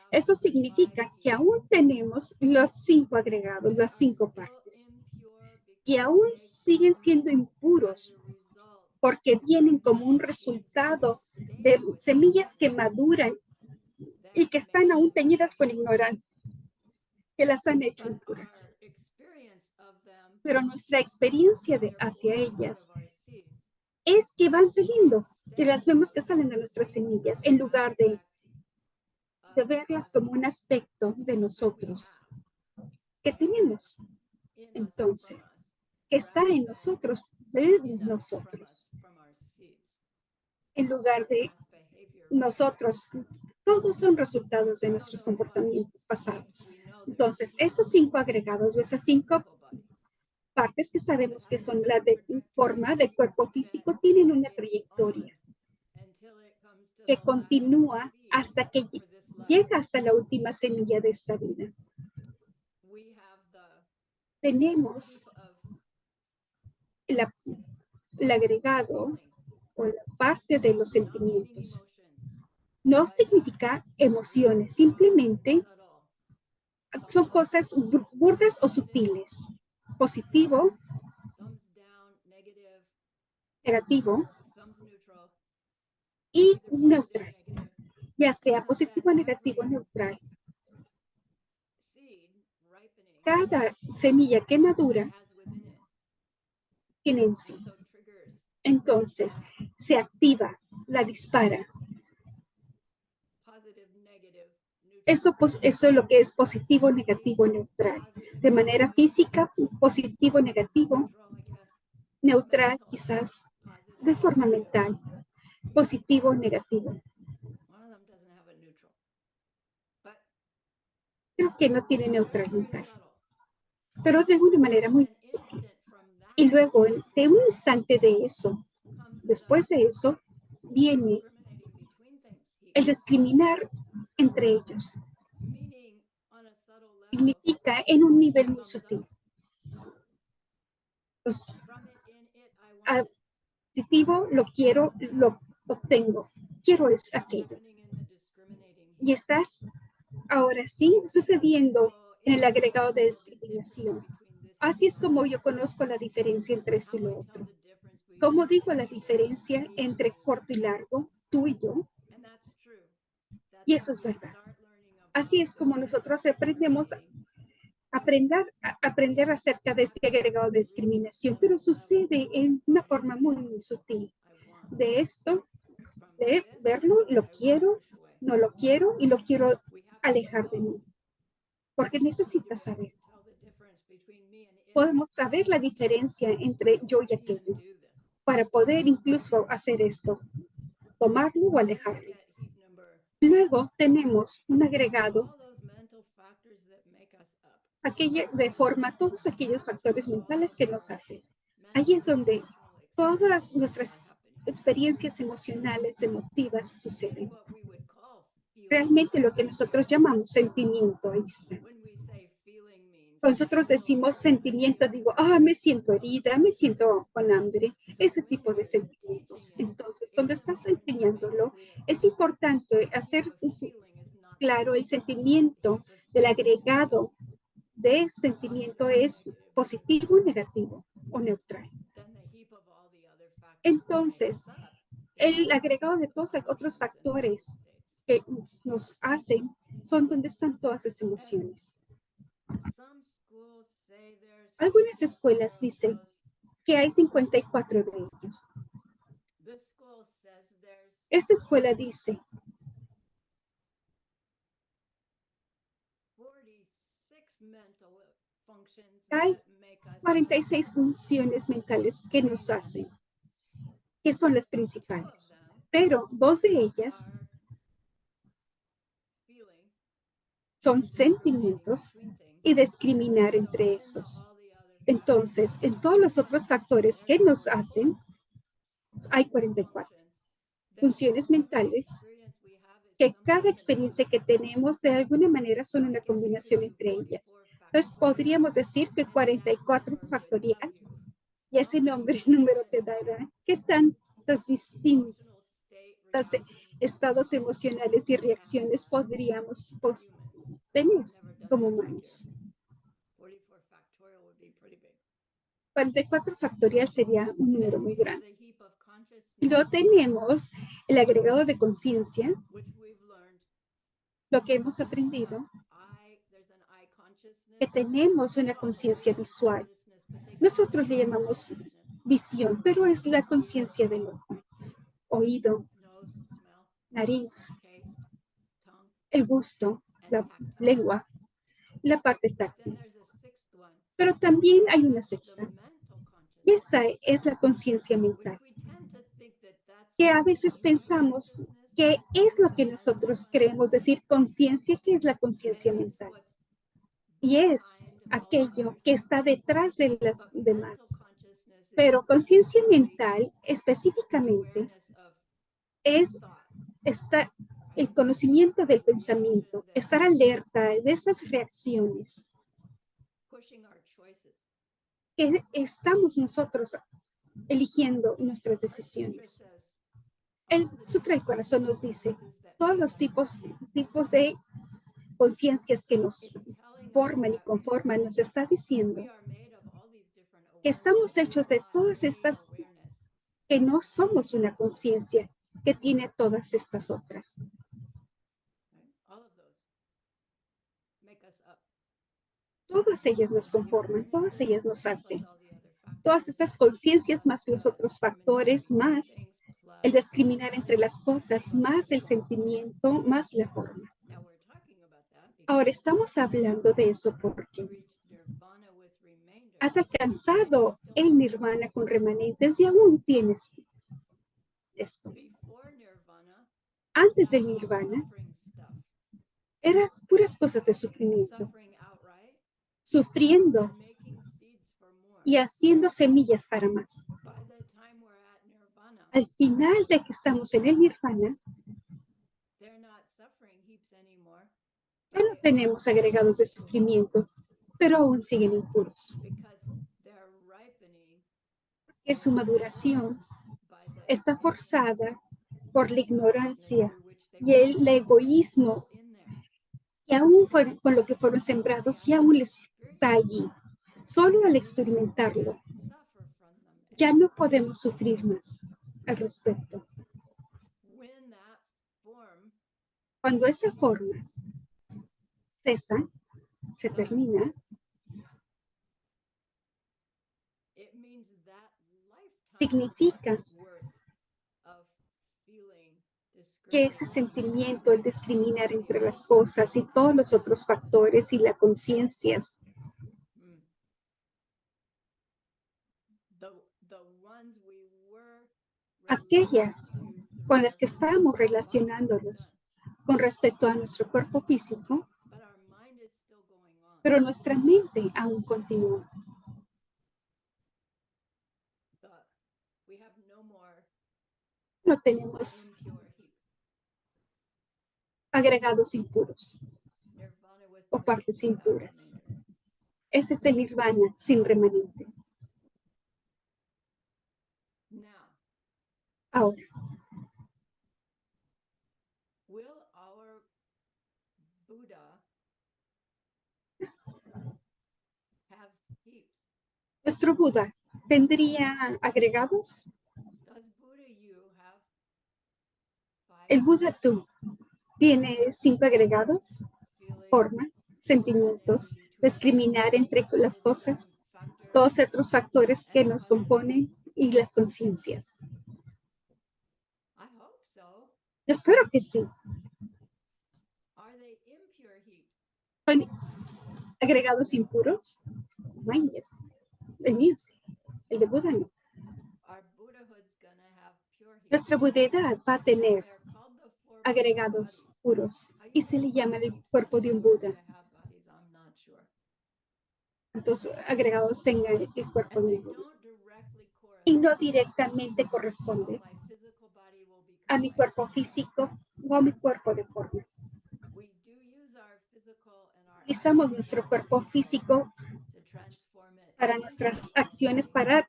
Eso significa que aún tenemos los 5 agregados, las 5 partes, que aún siguen siendo impuros porque vienen como un resultado de semillas que maduran y que están aún teñidas con ignorancia, que las han hecho impuras. Pero nuestra experiencia hacia ellas es que van saliendo, que las vemos que salen de nuestras semillas, en lugar de verlas como un aspecto de nosotros que tenemos. Entonces, que está en nosotros, de nosotros, en lugar de nosotros. Todos son resultados de nuestros comportamientos pasados. Entonces, esos 5 agregados o esas 5 partes que sabemos que son la de forma del cuerpo físico tienen una trayectoria que continúa hasta que llega hasta la última semilla de esta vida. Tenemos el agregado o la parte de los sentimientos. No significa emociones, simplemente son cosas burdas o sutiles. Positivo, negativo y neutral. Ya sea positivo, negativo, neutral. Cada semilla que madura tiene en sí. Entonces, se activa, la dispara. Eso es lo que es positivo, negativo, neutral. De manera física, positivo, negativo, neutral quizás, de forma mental, positivo, negativo. Creo que no tiene neutral mental, pero de una manera muy útil. Y luego, de un instante de eso, después de eso, viene el discriminar entre ellos. Significa en un nivel muy sutil. Pues, positivo, lo quiero, lo obtengo. Quiero es aquello. Y estás ahora sí sucediendo en el agregado de discriminación. Así es como yo conozco la diferencia entre esto y lo otro. Como digo, la diferencia entre corto y largo, tú y yo. Y eso es verdad. Así es como nosotros aprendemos aprender acerca de este agregado de discriminación, pero sucede en una forma muy, muy sutil. De esto, de verlo, lo quiero, no lo quiero y lo quiero alejar de mí. Porque necesitas saber. Podemos saber la diferencia entre yo y aquello para poder incluso hacer esto, tomarlo o alejarlo. Luego tenemos un agregado de forma todos aquellos factores mentales que nos hacen. Ahí es donde todas nuestras experiencias emocionales, emotivas suceden. what we would call feeling. Realmente lo que nosotros llamamos sentimiento, ahí está. When we say feeling means Cuando nosotros decimos sentimiento, digo, me siento herida, me siento con hambre, ese tipo de sentimientos. Entonces, cuando estás enseñándolo, es importante hacer claro el sentimiento del agregado de sentimiento es positivo, negativo o neutral. Entonces, el agregado de todos los otros factores que nos hacen son donde están todas esas emociones. Algunas escuelas dicen que hay 54 de ellos. Esta escuela dice hay 46 funciones mentales que nos hacen, que son las principales, pero 2 de ellas son sentimientos y discriminar entre esos. Entonces, en todos los otros factores que nos hacen, hay 44 funciones mentales que cada experiencia que tenemos de alguna manera son una combinación entre ellas. Entonces, podríamos decir que 44 factorial, y ese número te dará qué tantas distintas estados emocionales y reacciones podríamos tener como humanos. 44 factorial sería un número muy grande. Y luego tenemos el agregado de conciencia, lo que hemos aprendido, que tenemos una conciencia visual. Nosotros le llamamos visión, pero es la conciencia del ojo, oído, nariz, el gusto, la lengua, la parte táctil. Pero también hay una sexta. Y esa es la conciencia mental, que a veces pensamos que es lo que nosotros queremos decir conciencia, que es la conciencia mental. Y es aquello que está detrás de las demás. Pero conciencia mental específicamente es el conocimiento del pensamiento, estar alerta de esas reacciones que estamos nosotros eligiendo nuestras decisiones. El Sutra del Corazón nos dice todos los tipos de conciencias que nos forman y conforman, nos está diciendo que estamos hechos de todas estas, que no somos una conciencia que tiene todas estas otras. Todas ellas nos conforman, todas ellas nos hacen. Todas esas conciencias más los otros factores, más el discriminar entre las cosas, más el sentimiento, más la forma. Ahora estamos hablando de eso porque has alcanzado el nirvana con remanentes y aún tienes esto. Antes del nirvana, eran puras cosas de sufrimiento, sufriendo y haciendo semillas para más. Al final de que estamos en el nirvana, ya no tenemos agregados de sufrimiento, pero aún siguen impuros. Que su maduración está forzada por la ignorancia y el egoísmo que aún con lo que fueron sembrados y aún les está allí. Solo al experimentarlo, ya no podemos sufrir más al respecto. Cuando esa forma cesa, se termina, significa que ese sentimiento, el discriminar entre las cosas y todos los otros factores y las conciencias, aquellas con las que estábamos relacionándonos con respecto a nuestro cuerpo físico, pero nuestra mente aún continúa. no tenemos agregados impuros o partes impuras. Ese es el nirvana sin remanente. Ahora, ¿nuestro Buda tendría agregados? El Buda tú tiene 5 agregados: forma, sentimientos, discriminar entre las cosas, todos otros factores que nos componen y las conciencias. Yo espero que sí. ¿Son agregados impuros? Yes. El mío sí. El de Buda no. Nuestra budeidad va a tener agregados puros y se le llama el cuerpo de un Buda. Entonces, agregados tengan el cuerpo de un Buda. Y no directamente corresponde a mi cuerpo físico o a mi cuerpo de forma. Utilizamos nuestro cuerpo físico para nuestras acciones, para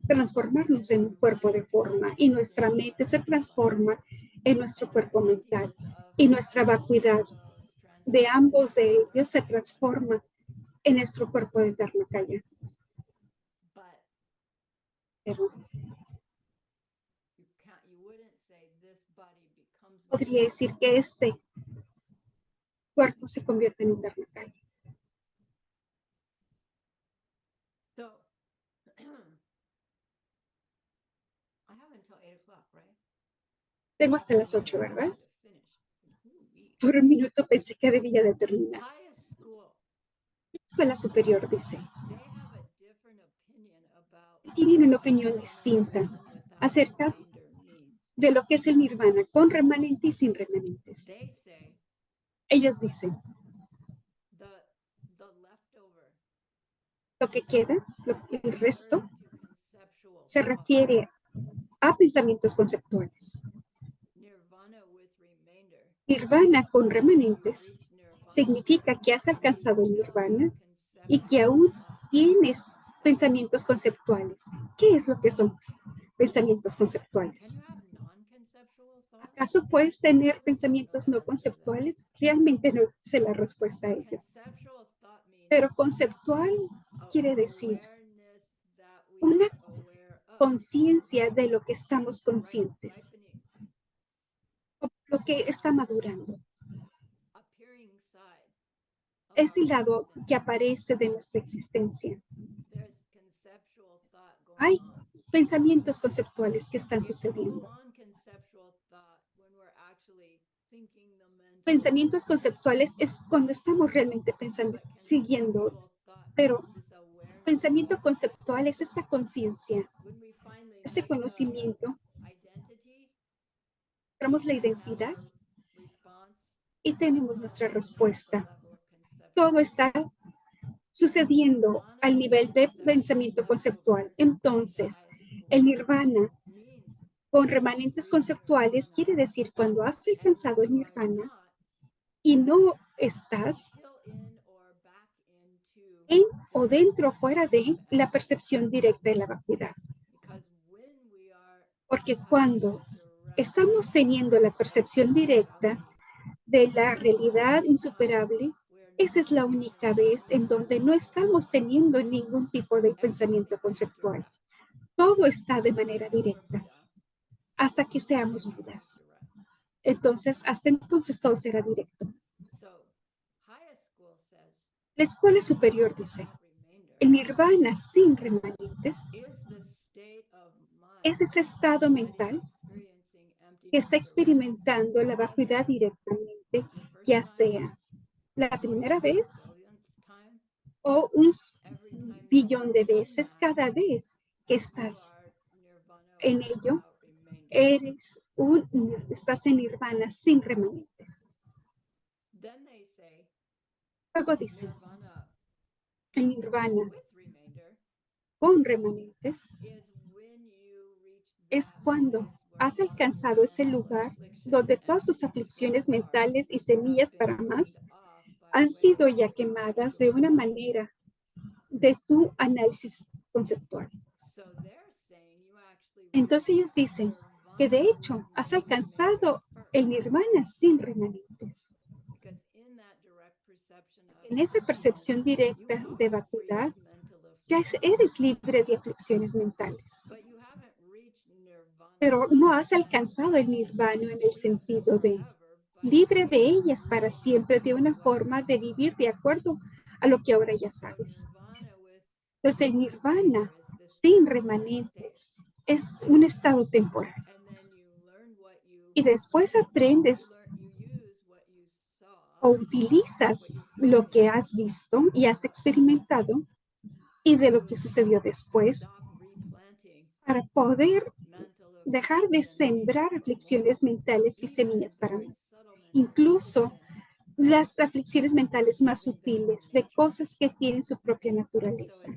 transformarnos en un cuerpo de forma, y nuestra mente se transforma en nuestro cuerpo mental, y nuestra vacuidad de ambos de ellos se transforma en nuestro cuerpo de Dharmakaya. Pero podría decir que este cuerpo se convierte en un Dharmakaya. Tengo hasta las 8, ¿verdad? Por un minuto pensé que debía de terminar. Escuela superior dice: tienen una opinión distinta acerca de lo que es el nirvana, con remanente y sin remanentes. Ellos dicen: lo que queda, el resto, se refiere a pensamientos conceptuales. Nirvana con remanentes significa que has alcanzado el nirvana y que aún tienes pensamientos conceptuales. ¿Qué es lo que son pensamientos conceptuales? ¿Acaso puedes tener pensamientos no conceptuales? Realmente no sé la respuesta a ello. Pero conceptual quiere decir una conciencia de lo que estamos conscientes, lo que está madurando. Es el lado que aparece de nuestra existencia. Hay pensamientos conceptuales que están sucediendo. Pensamientos conceptuales es cuando estamos realmente pensando, siguiendo, pero pensamiento conceptual es esta conciencia, este conocimiento. Tenemos la identidad y tenemos nuestra respuesta. Todo está sucediendo al nivel de pensamiento conceptual. Entonces, el nirvana con remanentes conceptuales quiere decir cuando has alcanzado el nirvana y no estás en o dentro o fuera de la percepción directa de la vacuidad. Porque cuando estamos teniendo la percepción directa de la realidad insuperable, esa es la única vez en donde no estamos teniendo ningún tipo de pensamiento conceptual. Todo está de manera directa hasta que seamos Budas. Entonces, hasta entonces todo será directo. La escuela superior dice: el nirvana sin remanentes es ese estado mental que está experimentando la vacuidad directamente, ya sea la primera vez o un billón de veces cada vez que estás en ello, estás en nirvana sin remanentes. Luego dice: el nirvana con remanentes es cuando has alcanzado ese lugar donde todas tus aflicciones mentales y semillas para más han sido ya quemadas de una manera de tu análisis conceptual. Entonces ellos dicen que de hecho has alcanzado el nirvana sin remanentes. En esa percepción directa de vacuidad, ya eres libre de aflicciones mentales. Pero no has alcanzado el nirvana en el sentido de libre de ellas para siempre, de una forma de vivir de acuerdo a lo que ahora ya sabes. Entonces el nirvana sin remanentes es un estado temporal. Y después aprendes o utilizas lo que has visto y has experimentado y de lo que sucedió después para poder dejar de sembrar aflicciones mentales y semillas para más. Incluso las aflicciones mentales más sutiles de cosas que tienen su propia naturaleza.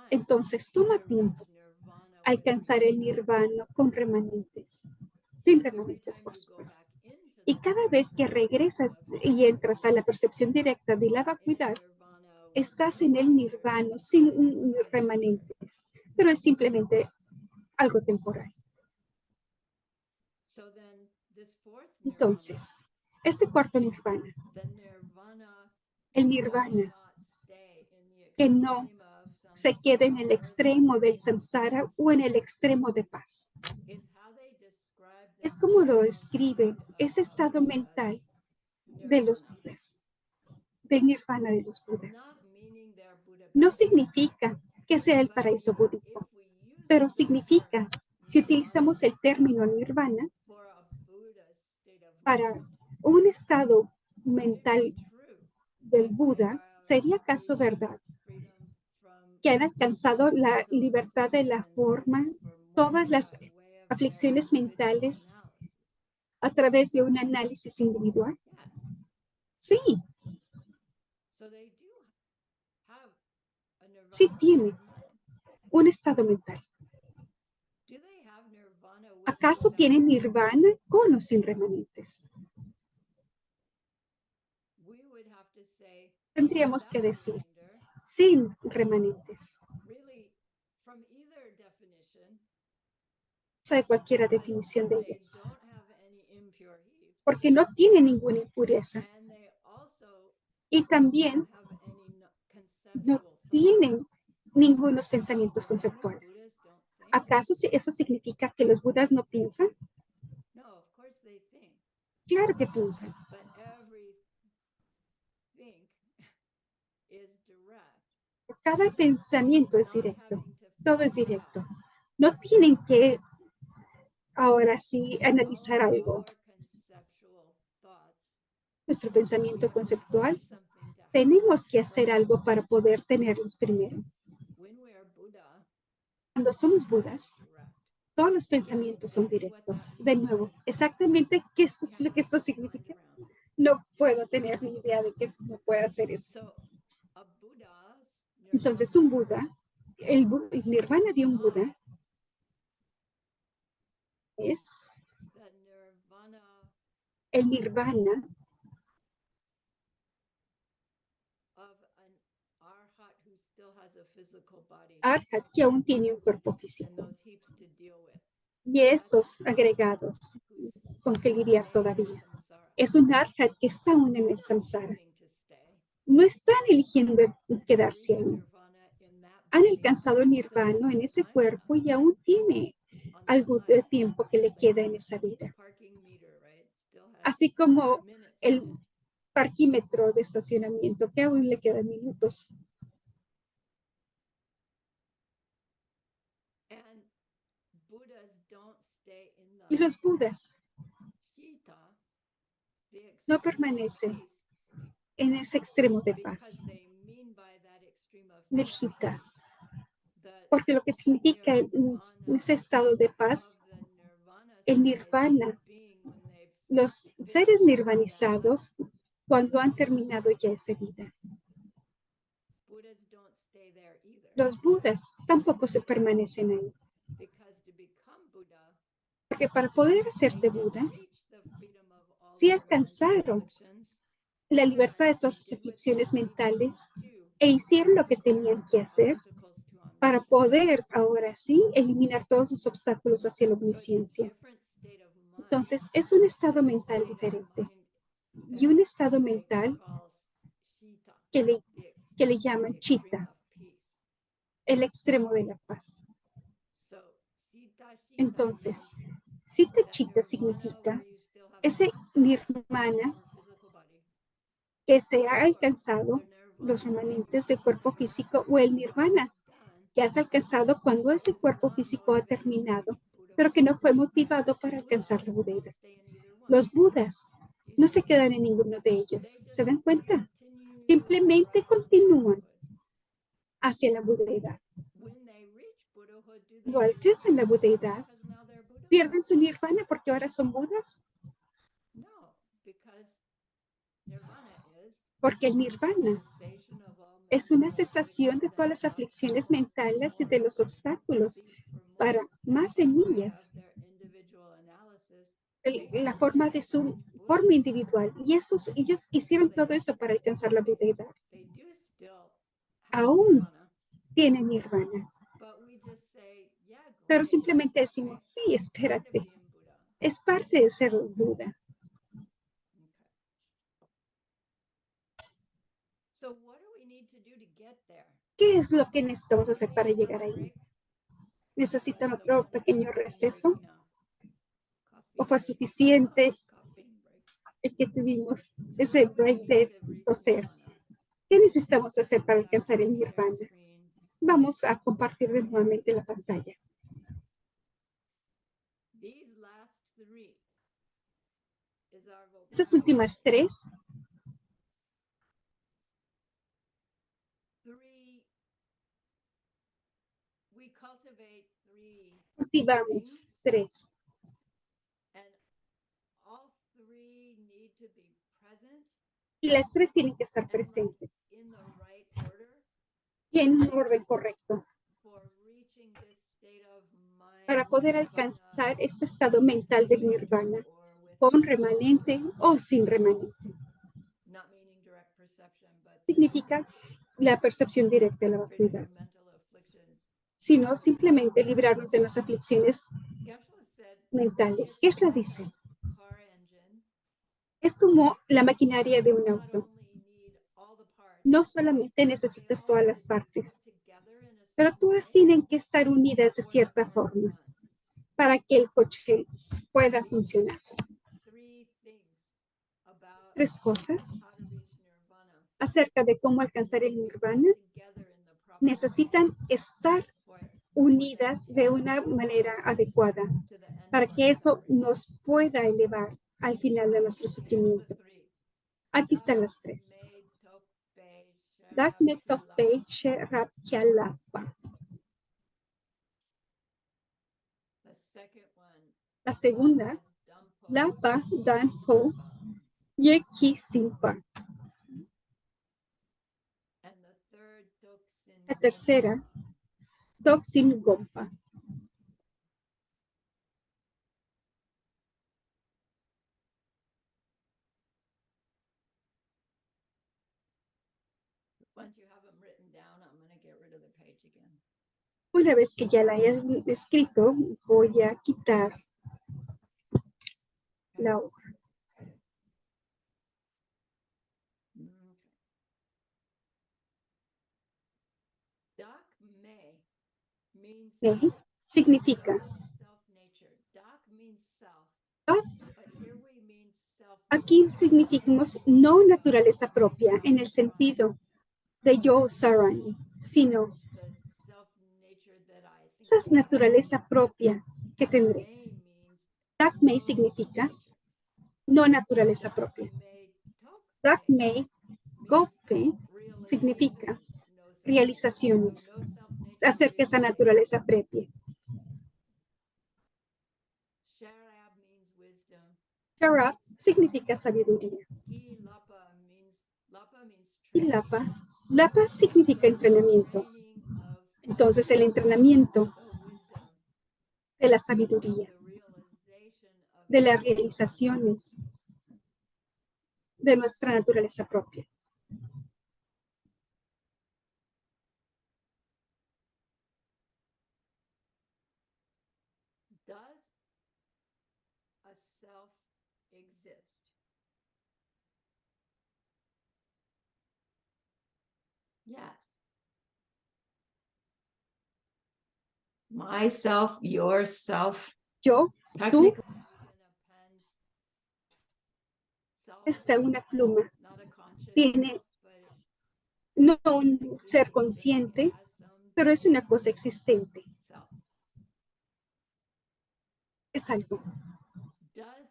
Entonces toma tiempo alcanzar el nirvana con remanentes, sin remanentes, por supuesto. Y cada vez que regresas y entras a la percepción directa de la vacuidad, estás en el nirvana sin remanentes, pero es simplemente algo temporal. Entonces, este cuarto nirvana, el nirvana que no se queda en el extremo del samsara o en el extremo de paz. Es como lo describe ese estado mental de los Budas, del nirvana de los Budas. No significa que sea el paraíso búdico, pero significa, si utilizamos el término nirvana, para un estado mental del Buda, ¿sería acaso verdad que han alcanzado la libertad de la forma, todas las aflicciones mentales a través de un análisis individual? Sí, sí tiene un estado mental. ¿Acaso tienen nirvana con o sin remanentes? Tendríamos que decir, sin remanentes. O sea, de cualquier definición de ellas. Porque no tiene ninguna impureza. Y también no tienen ningunos pensamientos conceptuales. ¿Acaso eso significa que los budas no piensan? Claro que piensan. Cada pensamiento es directo. Todo es directo. No tienen que ahora sí analizar algo. Nuestro pensamiento conceptual, tenemos que hacer algo para poder tenerlos primero. Cuando somos budas, todos los pensamientos son directos. De nuevo, exactamente qué es lo que eso significa. No puedo tener ni idea de que no puede hacer eso. Entonces, un Buda, el nirvana de un Buda es el nirvana arhat que aún tiene un cuerpo físico. Y esos agregados con que lidiar todavía. Es un arhat que está aún en el samsara. No están eligiendo quedarse ahí. Han alcanzado el nirvana en ese cuerpo y aún tiene algo de tiempo que le queda en esa vida. Así como el parquímetro de estacionamiento, que aún le quedan minutos. Y los budas no permanecen en ese extremo de paz, del Hita, porque lo que significa en ese estado de paz, el nirvana, los seres nirvanizados, cuando han terminado ya esa vida. Los budas tampoco se permanecen ahí. Porque para poder hacerte Buda, si alcanzaron la libertad de todas sus aflicciones mentales e hicieron lo que tenían que hacer para poder ahora sí eliminar todos los obstáculos hacia la omnisciencia. Entonces, es un estado mental diferente y un estado mental que le llaman chitta, el extremo de la paz. Entonces, Sita Chitta significa ese nirvana que se ha alcanzado los remanentes del cuerpo físico o el nirvana que has alcanzado cuando ese cuerpo físico ha terminado, pero que no fue motivado para alcanzar la budeidad. Los budas no se quedan en ninguno de ellos. ¿Se dan cuenta? Simplemente continúan hacia la budeidad. Cuando alcanzan la budeidad, pierden su nirvana porque ahora son budas. Porque el nirvana es una cesación de todas las aflicciones mentales y de los obstáculos para más semillas, la forma de su forma individual. Y ellos hicieron todo eso para alcanzar la budeidad. Aún tienen nirvana. Pero simplemente decimos, sí, espérate. Es parte de ser un Buda. ¿Qué es lo que necesitamos hacer para llegar ahí? ¿Necesitan otro pequeño receso? ¿O fue suficiente el que tuvimos ese break de toser? ¿Qué necesitamos hacer para alcanzar el nirvana? Vamos a compartir nuevamente la pantalla. Esas últimas tres cultivamos tres. Y las tres tienen que estar presentes y en un orden correcto para poder alcanzar este estado mental del nirvana, con remanente o sin remanente. Significa la percepción directa de la vacuidad, sino simplemente librarnos de las aflicciones mentales. Geshe-la dice, es como la maquinaria de un auto. No solamente necesitas todas las partes, pero todas tienen que estar unidas de cierta forma para que el coche pueda funcionar. Tres cosas acerca de cómo alcanzar el nirvana necesitan estar unidas de una manera adecuada para que eso nos pueda elevar al final de nuestro sufrimiento. Aquí están las tres. Dakme Tokpe Sherab Kyalapa. La segunda, Lapa Dan Ho Yeki Simpa. La tercera, Toxin Gompa. Una vez que ya la hayas escrito, voy a quitar la hoja. Me significa aquí significamos no naturaleza propia en el sentido de yo sarani, sino esa naturaleza propia que tendré. Dakmei significa no naturaleza propia. Dakmei Gope significa realizaciones acerca de esa naturaleza propia. Sharab significa sabiduría. Y Lapa significa entrenamiento. Entonces el entrenamiento de la sabiduría, de las realizaciones de nuestra naturaleza propia. Does a self exist? Yes. Myself, yourself. Yo, Technically, in a pen's self, una pluma, not a conscious tiene self, but no un ser consciente, has some pero es una cosa existente. self. Es algo. Does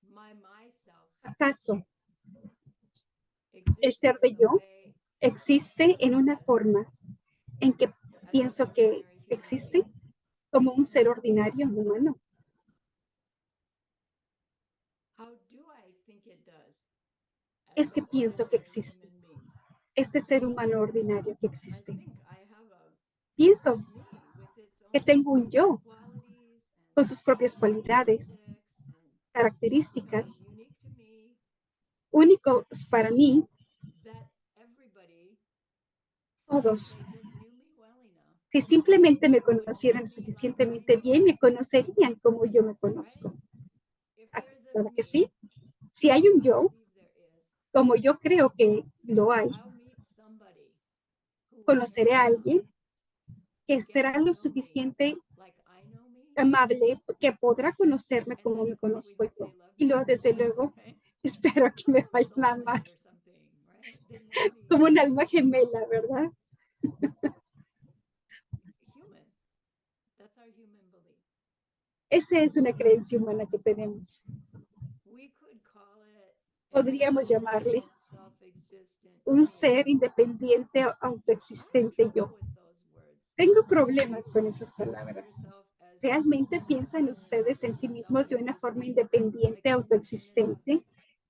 my myself ¿Acaso el exist ser de in the yo way existe en una forma en que as an pienso que ordinary human existe being? como un ser ordinario humano? How do I think it does? Es As que an pienso que ordinary existe. human being? Este ser humano ordinario que I existe. think I have a Pienso me with its que own tengo un yo qualities con and sus propias cualidades, characteristics and características unique to me únicos para mí, that everybody, todos. if they just knew me well enough, Si simplemente me would know conocieran me like I suficientemente know bien, me, me conocerían como yo me right? conozco. If there's a ¿Verdad que me, sí? Si hay un I yo, believe there is, como yo creo que lo hay, I'll meet somebody who will conoceré a care enough alguien que to get será to lo know me suficiente like I know me, amable que podrá conocerme and como then me we conozco hope yo. they love Y me luego, too, desde luego, right? espero que me Like a vayan a amar soulmate or something, right? They know me como un alma gemela, ¿verdad? human. That's our human belief. Esa es una creencia humana que tenemos. We could call it Podríamos llamarle independent, self-existent un me. ser independiente o I have autoexistente trouble yo. with those words. Tengo problemas con esas palabras. Yourself as ¿Realmente piensan ustedes en sí mismos de una forma independiente, autoexistente,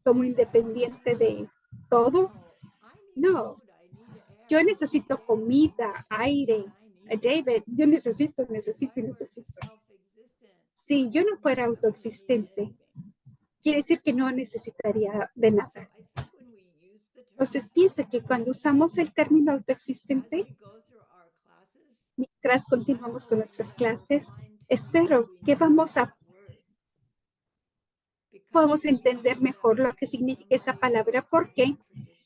como independiente de todo? I need No, food, I need air. yo necesito David comida, needs aire. what I need. David, yo necesito, If I necesito y were necesito. self-existent, Si yo no fuera I wouldn't need autoexistente, anything. quiere decir que no necesitaría de So nada. I think when we use the term Entonces pienso que cuando usamos el término as autoexistente, we go through our classes, mientras I'm continuamos con hoping nuestras that clases, we'll find espero we que know vamos a that word. Because podamos it entender means that mejor lo que significa esa palabra, porque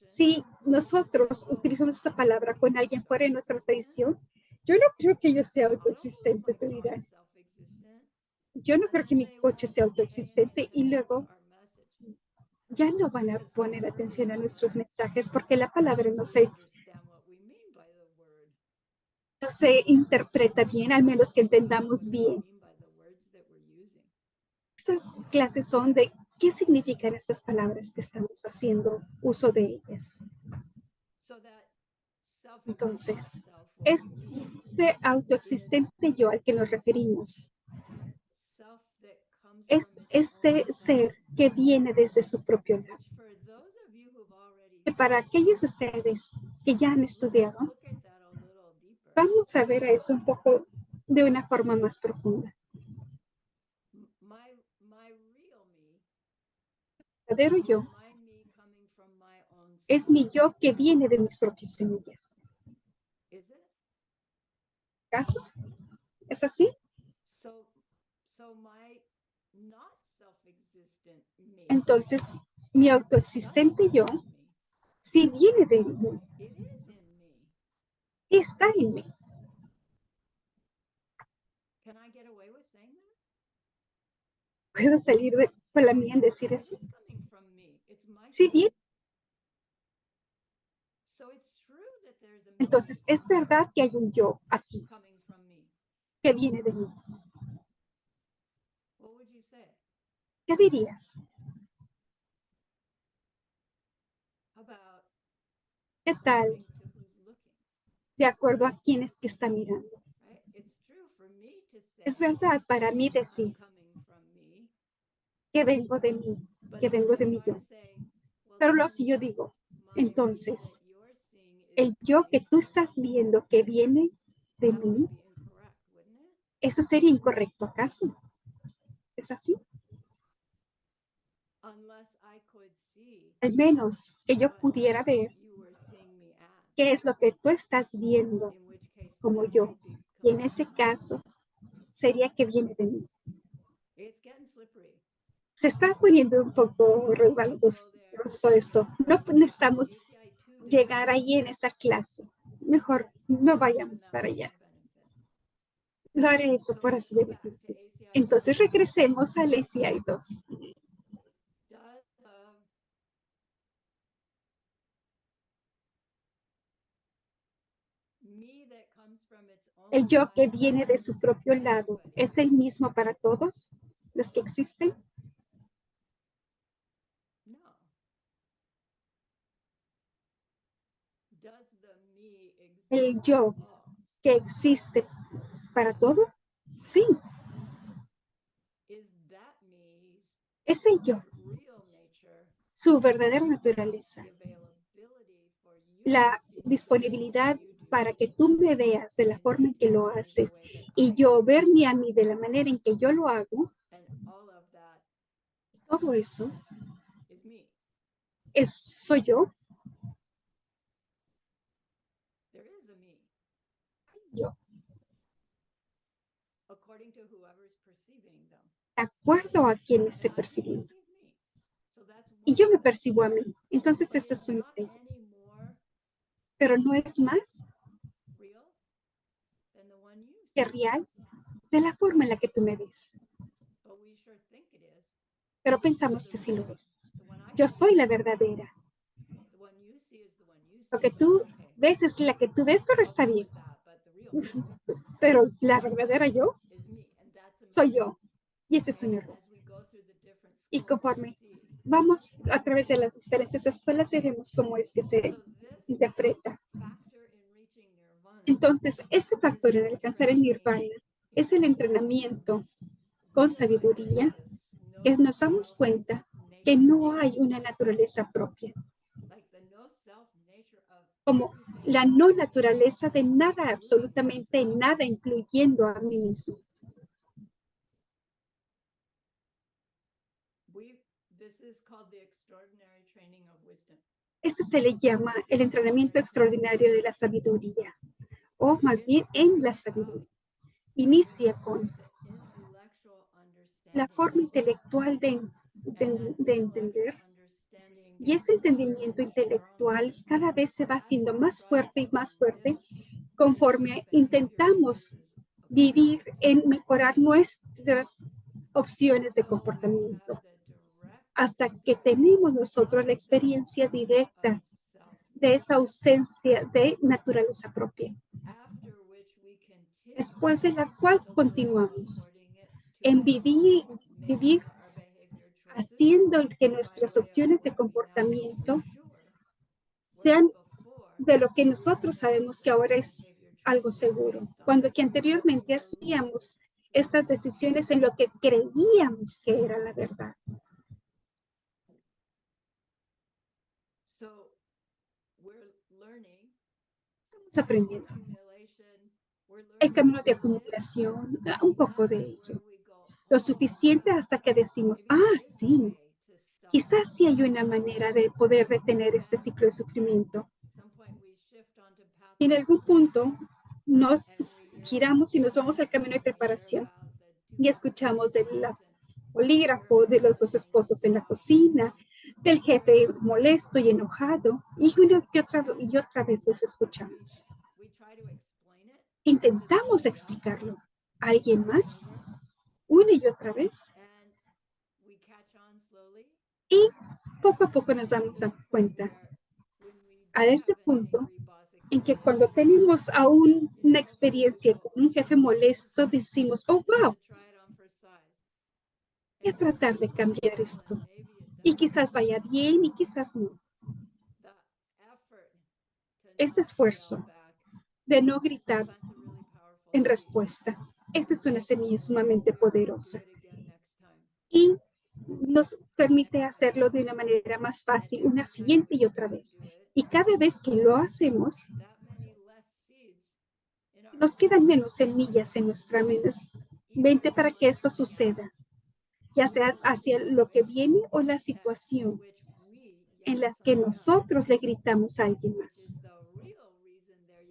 si nosotros utilizamos esa palabra con alguien fuera de nuestra tradición, yo no creo que ellos sea autoexistente, te dirán. Yo no creo que mi coche sea autoexistente y luego ya no van a poner atención a nuestros mensajes porque la palabra no se interpreta bien, al menos que entendamos bien. Estas clases son de qué significan estas palabras que estamos haciendo uso de ellas. Entonces, este autoexistente yo al que nos referimos es este ser que viene desde su propio lado. Que para aquellos de ustedes que ya han estudiado, vamos a ver a eso un poco de una forma más profunda. El verdadero yo es mi yo que viene de mis propias semillas. ¿Acaso? ¿Es así? Entonces, mi autoexistente yo sí viene de mí. Está en mí. ¿Puedo salir con la mía en decir eso? Sí, bien. Entonces, es verdad que hay un yo aquí que viene de mí. ¿Qué dirías? ¿Qué tal? De acuerdo a quién es que está mirando. Es verdad para mí decir que vengo de mí, que vengo de mi yo. Pero luego si yo digo, entonces, el yo que tú estás viendo que viene de mí, eso sería incorrecto, ¿acaso? ¿Es así? al menos que yo pudiera ver you were seeing me as, qué es lo que tú estás viendo in which case como that yo. might be Y en ese caso sería que viene de mí. it's getting slippery. Se está poniendo un poco resbaloso esto. No necesitamos ACI 2 llegar ahí en esa clase. Mejor no vayamos para allá. Lo haré eso para su beneficio. Entonces regresemos al ACI 2. Does me that comes from its own El yo que side viene de su propio lado es el mismo para todos los que existen. no. Does the me exist El yo at all? que existe para todo. Sí, Is that me's ese yo, real nature su verdadera naturaleza, the availability for you la to see disponibilidad what you do, para que tú me veas de la forma en que lo in the haces way that y I yo do, verme a mí de la manera en que yo lo hago, and all of that todo eso is me. soy yo, There is a me, yo, according to whoever's perceiving them. de acuerdo a quien me esté And I percibiendo. perceive me. So that's Y one yo me of them. percibo a mí. Entonces, But ese it's es uno not de ellos. any more Pero no es más real than the one you que see. real de la forma en la que tú me ves. But we sure think it is. Pero pensamos que sí lo es. The one I Yo see, soy la verdadera. the one you see is the one you see. Lo que tú Okay, ves es la que tú ves, pero I'll está go bien. with that, but the real me Pero la verdadera yo is me, and that's a soy mistake. yo. Y ese es un And error. as we go through the different Y schools, conforme we see. vamos a través de las diferentes escuelas, veremos cómo es que se So this interpreta. factor in reaching nirvana Entonces, este factor en alcanzar el nirvana es el entrenamiento con sabiduría, que nos damos cuenta que no hay una naturaleza propia, like the no self nature of como everything la no naturaleza de nada, absolutamente nada, incluyendo a mí mismo. this is called the extraordinary training of wisdom. Este se le llama el entrenamiento extraordinario de la sabiduría, o más bien en la sabiduría. Inicia con The intellectual la understanding, forma intelectual de entender, y ese entendimiento intelectual cada vez se va haciendo más fuerte y más fuerte conforme intentamos vivir en mejorar nuestras opciones de comportamiento, hasta que tenemos nosotros la experiencia directa de esa ausencia de naturaleza propia, después de la cual continuamos en vivir haciendo que nuestras opciones de comportamiento sean de lo que nosotros sabemos que ahora es algo seguro, cuando que anteriormente hacíamos estas decisiones en lo que creíamos que era la verdad. Estamos aprendiendo el camino de acumulación, un poco de ello, lo suficiente hasta que decimos, sí, quizás sí hay una manera de poder detener este ciclo de sufrimiento. Y en algún punto nos giramos y nos vamos al camino de preparación y escuchamos del polígrafo, de los dos esposos en la cocina, del jefe molesto y enojado, y una y otra vez los escuchamos. Intentamos explicarlo a alguien más, una y otra vez, y poco a poco nos damos cuenta a ese punto en que cuando tenemos aún una experiencia con un jefe molesto, decimos, oh, wow, voy a tratar de cambiar esto. Y quizás vaya bien y quizás no. Ese esfuerzo de no gritar en respuesta, esa es una semilla sumamente poderosa. Y nos permite hacerlo de una manera más fácil, una siguiente y otra vez. Y cada vez que lo hacemos, nos quedan menos semillas en nuestra mente para que eso suceda, ya sea hacia lo que viene o la situación en las que nosotros le gritamos a alguien más,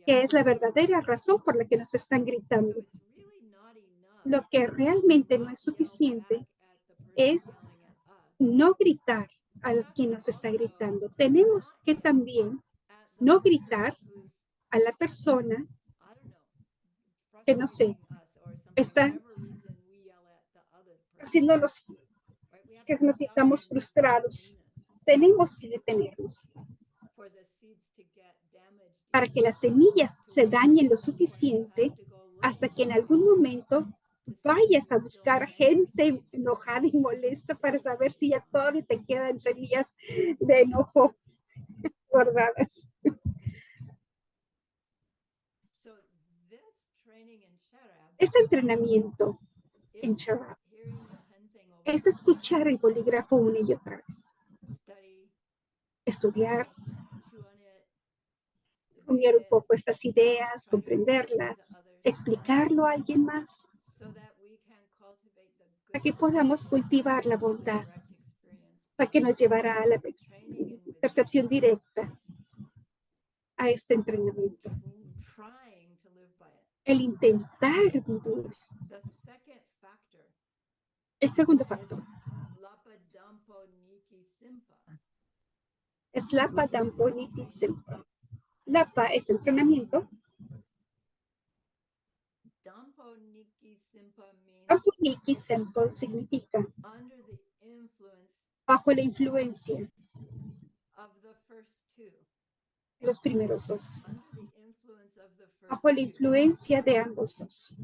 que es la verdadera razón por la que nos están gritando. Lo que realmente no es suficiente es no gritar a quien nos está gritando. Tenemos que también no gritar a la persona que, no sé, está haciendo los que nos sintamos frustrados. Tenemos que detenernos para que las semillas se dañen lo suficiente hasta que en algún momento vayas a buscar gente enojada y molesta para saber si ya todavía te quedan semillas de enojo guardadas. Este entrenamiento en Sharab es escuchar el bolígrafo una y otra vez, estudiar, rumiar un poco estas ideas, comprenderlas, explicarlo a alguien más, para que podamos cultivar la bondad, para que nos llevará a la percepción directa a este entrenamiento. El intentar vivir. El segundo factor es Lapa Dampo Niti Simpa. Lapa es entrenamiento. Dampo Niki Simpa significa bajo la influencia de los primeros dos. Bajo la influencia de ambos dos.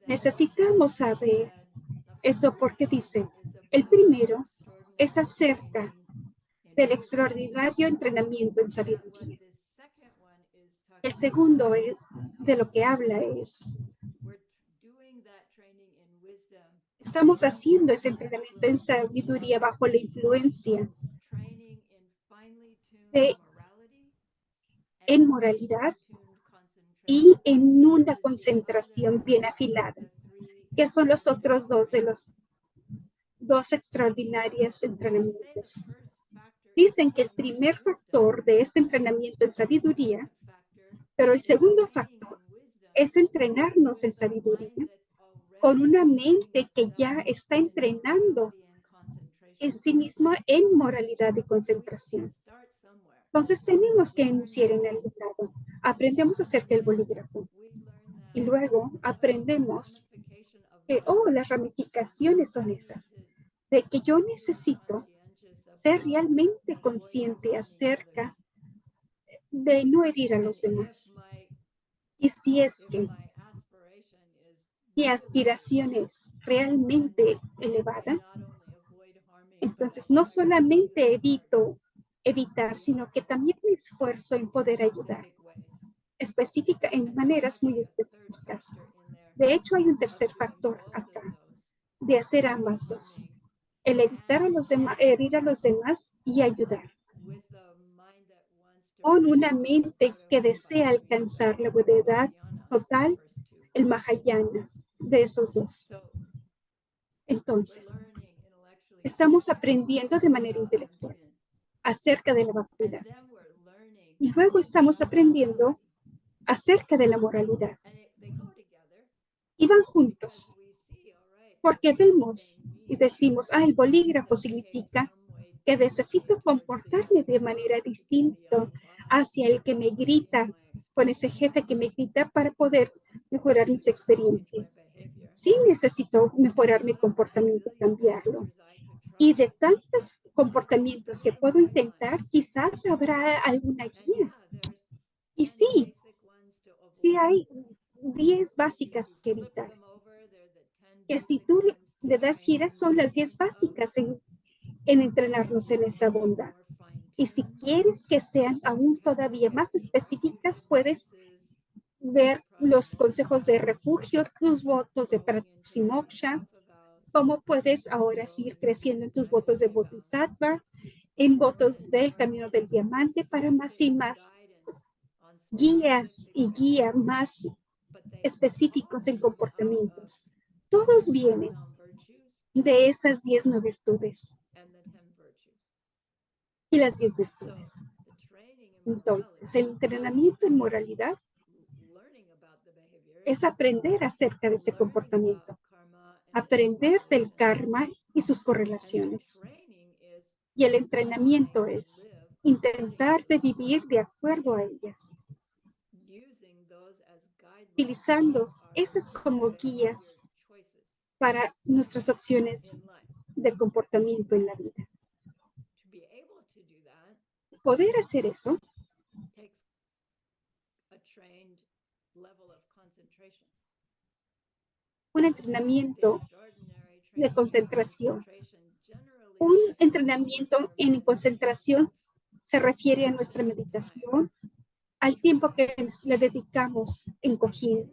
Necesitamos saber eso porque dice, el primero es acerca del extraordinario entrenamiento en sabiduría. El segundo de lo que habla es, estamos haciendo ese entrenamiento en sabiduría bajo la influencia en moralidad y en una concentración bien afilada, que son los otros dos de los dos extraordinarios entrenamientos. Dicen que el primer factor de este entrenamiento en sabiduría, pero el segundo factor es entrenarnos en sabiduría con una mente que ya está entrenando en sí misma en moralidad y concentración. Entonces tenemos que iniciar en algún lado. Aprendemos acerca del bolígrafo y luego aprendemos que, las ramificaciones son esas, de que yo necesito ser realmente consciente acerca de no herir a los demás. Y si es que mi aspiración es realmente elevada, entonces no solamente evitar, sino que también me esfuerzo en poder ayudar, en maneras muy específicas. De hecho, hay un tercer factor acá, de hacer ambas dos. El evitar a los demás, herir a los demás y ayudar. Con una mente que desea alcanzar la budeidad total, el Mahayana de esos dos. Entonces, estamos aprendiendo de manera intelectual acerca de la vacuidad. Y luego estamos aprendiendo acerca de la moralidad. Y van juntos. Porque vemos y decimos, el bolígrafo significa que necesito comportarme de manera distinta hacia el que me grita, con ese jefe que me grita para poder mejorar mis experiencias. Sí necesito mejorar mi comportamiento, cambiarlo. Y de tantos comportamientos que puedo intentar, quizás habrá alguna guía. Y sí hay 10 básicas que evitar. Que si tú le das giras, son las 10 básicas en entrenarnos en esa bondad. Y si quieres que sean aún todavía más específicas, puedes ver los consejos de refugio, tus votos de Pratimoksha, cómo puedes ahora seguir creciendo en tus votos de Bodhisattva, en votos del Camino del Diamante, para más y más guías y guías más específicos en comportamientos. Todos vienen de esas 10 no virtudes. y las 10 virtudes. Entonces, el entrenamiento en moralidad es aprender acerca de ese comportamiento, aprender del karma y sus correlaciones. Y el entrenamiento es intentar de vivir de acuerdo a ellas, utilizando esas como guías para nuestras opciones de comportamiento en la vida. Poder hacer eso un entrenamiento de concentración. Un entrenamiento en concentración se refiere a nuestra meditación, al tiempo que le dedicamos en cojín.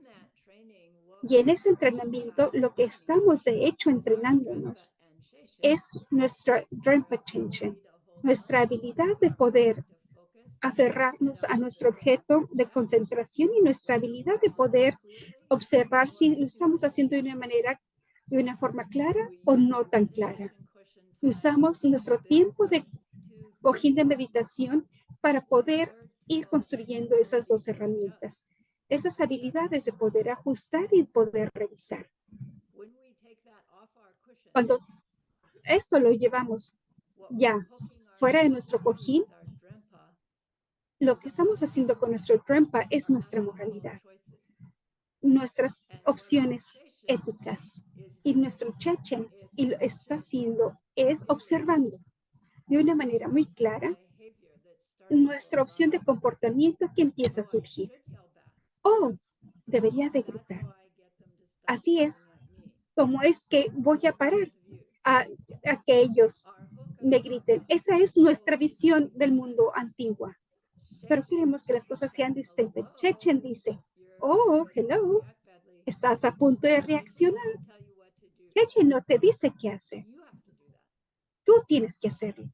Y en ese entrenamiento, lo que estamos de hecho entrenándonos es nuestra Drenpa Chenchen, nuestra habilidad de poder aferrarnos a nuestro objeto de concentración y nuestra habilidad de poder observar si lo estamos haciendo de una forma clara o no tan clara. Usamos nuestro tiempo de cojín de meditación para poder ir construyendo esas dos herramientas, esas habilidades de poder ajustar y poder revisar. Cuando esto lo llevamos ya fuera de nuestro cojín, lo que estamos haciendo con nuestro Drenpa es nuestra moralidad, nuestras opciones éticas. Y nuestro Chechen, y lo está haciendo, es observando de una manera muy clara nuestra opción de comportamiento que empieza a surgir. Oh, debería de gritar. Así es como es que voy a parar a que ellos me griten. Esa es nuestra visión del mundo antigua. Pero queremos que las cosas sean distintas. Chechen dice, oh, hello, estás a punto de reaccionar. Chechen no te dice qué hacer. Tú tienes que hacerlo.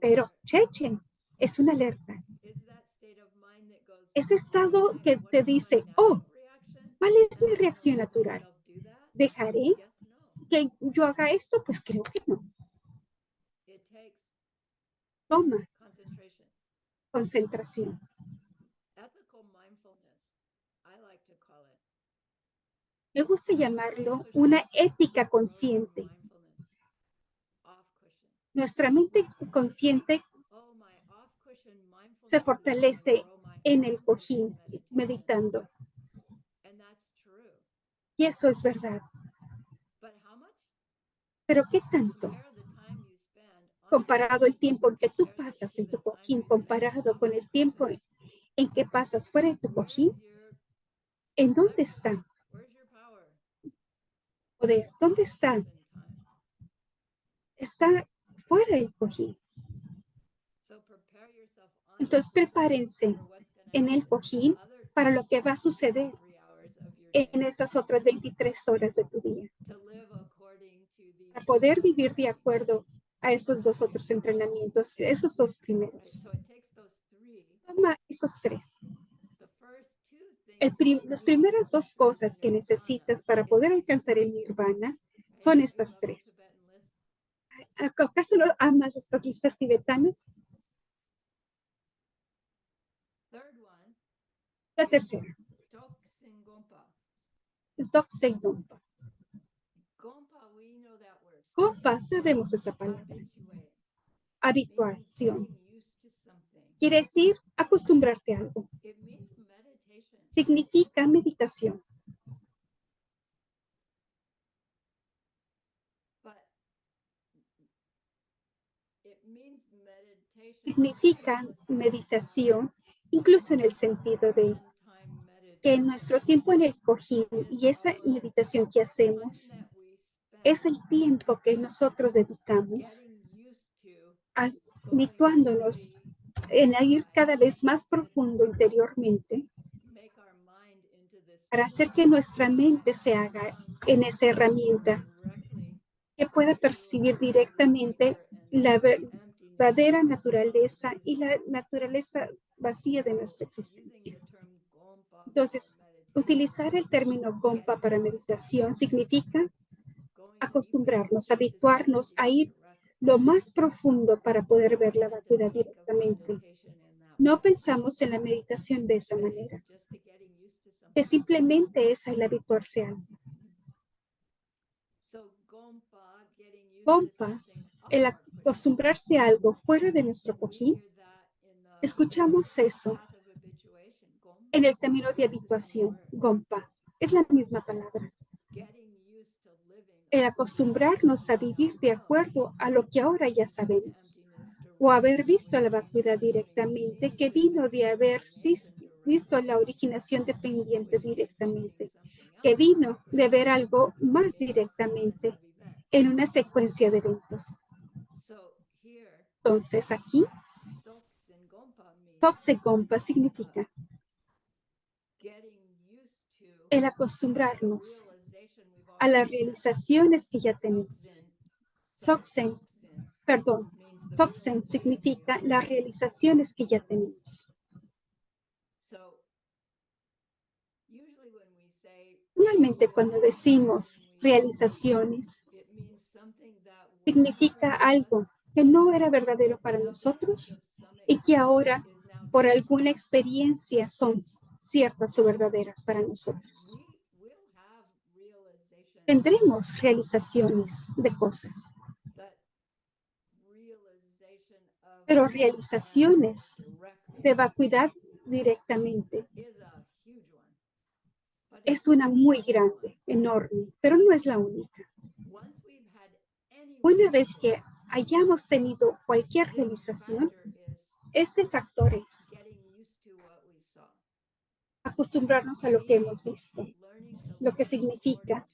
Pero Chechen es una alerta. Ese estado que te dice, oh, ¿cuál es mi reacción natural? ¿Dejaré que yo haga esto? Pues creo que no. Toma concentración. Me gusta llamarlo una ética consciente. Nuestra mente consciente se fortalece en el cojín, meditando. Y eso es verdad. Pero ¿qué tanto? Comparado el tiempo en que tú pasas en tu cojín, comparado con el tiempo en que pasas fuera de tu cojín, ¿en dónde está? Poder, ¿dónde está? Está fuera del cojín. Entonces prepárense en el cojín para lo que va a suceder en esas otras 23 horas de tu día. Para poder vivir de acuerdo a esos dos otros entrenamientos, esos dos primeros. Toma esos tres. Las primeras dos cosas que necesitas para poder alcanzar el nirvana son estas tres. ¿Acaso no amas estas listas tibetanas? La tercera es Doksen Gompa. Gompa, sabemos esa palabra. Habituación. Quiere decir acostumbrarte a algo. Significa meditación. Significa meditación, incluso en el sentido de que nuestro tiempo en el cojín y esa meditación que hacemos es el tiempo que nosotros dedicamos habituándonos en ir cada vez más profundo interiormente para hacer que nuestra mente se haga en esa herramienta que pueda percibir directamente la verdadera naturaleza y la naturaleza vacía de nuestra existencia. Entonces, utilizar el término Gompa para meditación significa acostumbrarnos, habituarnos a ir lo más profundo para poder ver la vacuidad directamente. No pensamos en la meditación de esa manera, que simplemente es el habituarse a algo. Gompa, el acostumbrarse a algo fuera de nuestro cojín, escuchamos eso en el camino de habituación. Gompa es la misma palabra. El acostumbrarnos a vivir de acuerdo a lo que ahora ya sabemos, o haber visto la vacuidad directamente, que vino de haber visto la originación dependiente directamente, que vino de ver algo más directamente en una secuencia de eventos. Entonces aquí, Tokse Gompa significa el acostumbrarnos a las realizaciones que ya tenemos. Toksen significa las realizaciones que ya tenemos. Normalmente cuando decimos realizaciones, significa algo que no era verdadero para nosotros y que ahora, por alguna experiencia, son ciertas o verdaderas para nosotros. Tendremos realizaciones de cosas, pero realizaciones de vacuidad directamente es una muy grande, enorme, pero no es la única. Una vez que hayamos tenido cualquier realización, este factor es acostumbrarnos a lo que hemos visto, lo que significa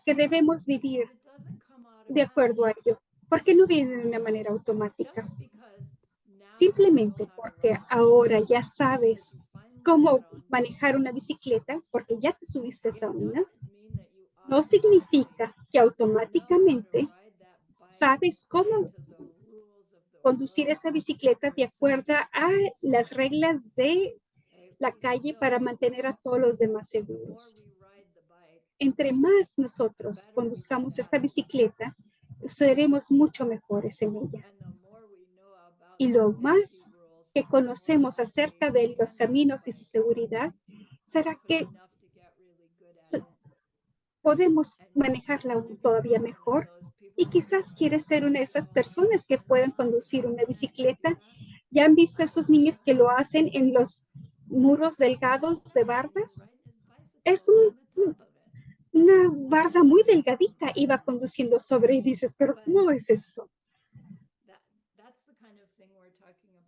que debemos vivir de acuerdo a ello, porque no viene de una manera automática. Simplemente porque ahora ya sabes cómo manejar una bicicleta, porque ya te subiste a esa una, no significa que automáticamente sabes cómo conducir esa bicicleta de acuerdo a las reglas de la calle para mantener a todos los demás seguros. Entre más nosotros conduzcamos esa bicicleta, seremos mucho mejores en ella. Y lo más que conocemos acerca de los caminos y su seguridad, será que podemos manejarla todavía mejor. Y quizás quieres ser una de esas personas que pueden conducir una bicicleta. ¿Ya han visto a esos niños que lo hacen en los muros delgados de bardas? Es una barda muy delgadita y va conduciendo sobre y dices, pero ¿cómo es esto?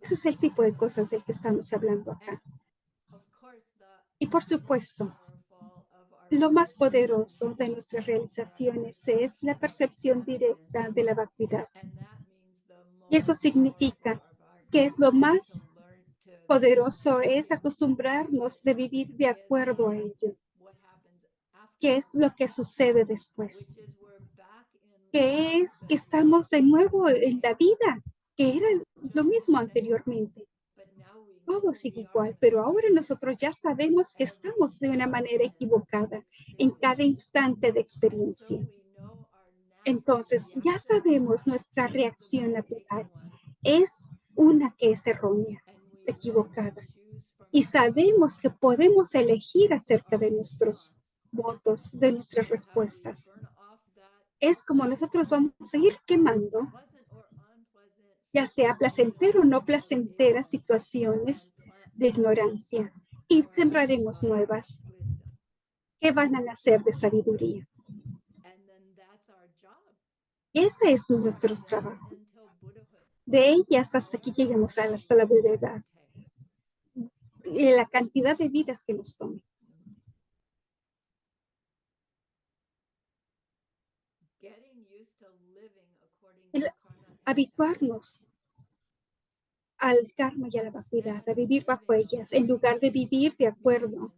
Ese es el tipo de cosas del que estamos hablando acá. Y por supuesto, lo más poderoso de nuestras realizaciones es la percepción directa de la vacuidad. Y eso significa que es lo más poderoso es acostumbrarnos de vivir de acuerdo a ello. ¿Qué es lo que sucede después? Que es que estamos de nuevo en la vida, que era lo mismo anteriormente. Todo sigue igual, pero ahora nosotros ya sabemos que estamos de una manera equivocada en cada instante de experiencia. Entonces, ya sabemos nuestra reacción natural. Es una que es errónea, equivocada. Y sabemos que podemos elegir acerca de nuestros votos, de nuestras respuestas. Es como nosotros vamos a ir quemando, ya sea placentero o no placentera, situaciones de ignorancia, y sembraremos nuevas que van a nacer de sabiduría. Y ese es nuestro trabajo. De ellas hasta que lleguemos hasta la edad. Y la cantidad de vidas que nos tome. El habituarnos al karma y a la vacuidad, a vivir bajo ellas, en lugar de vivir de acuerdo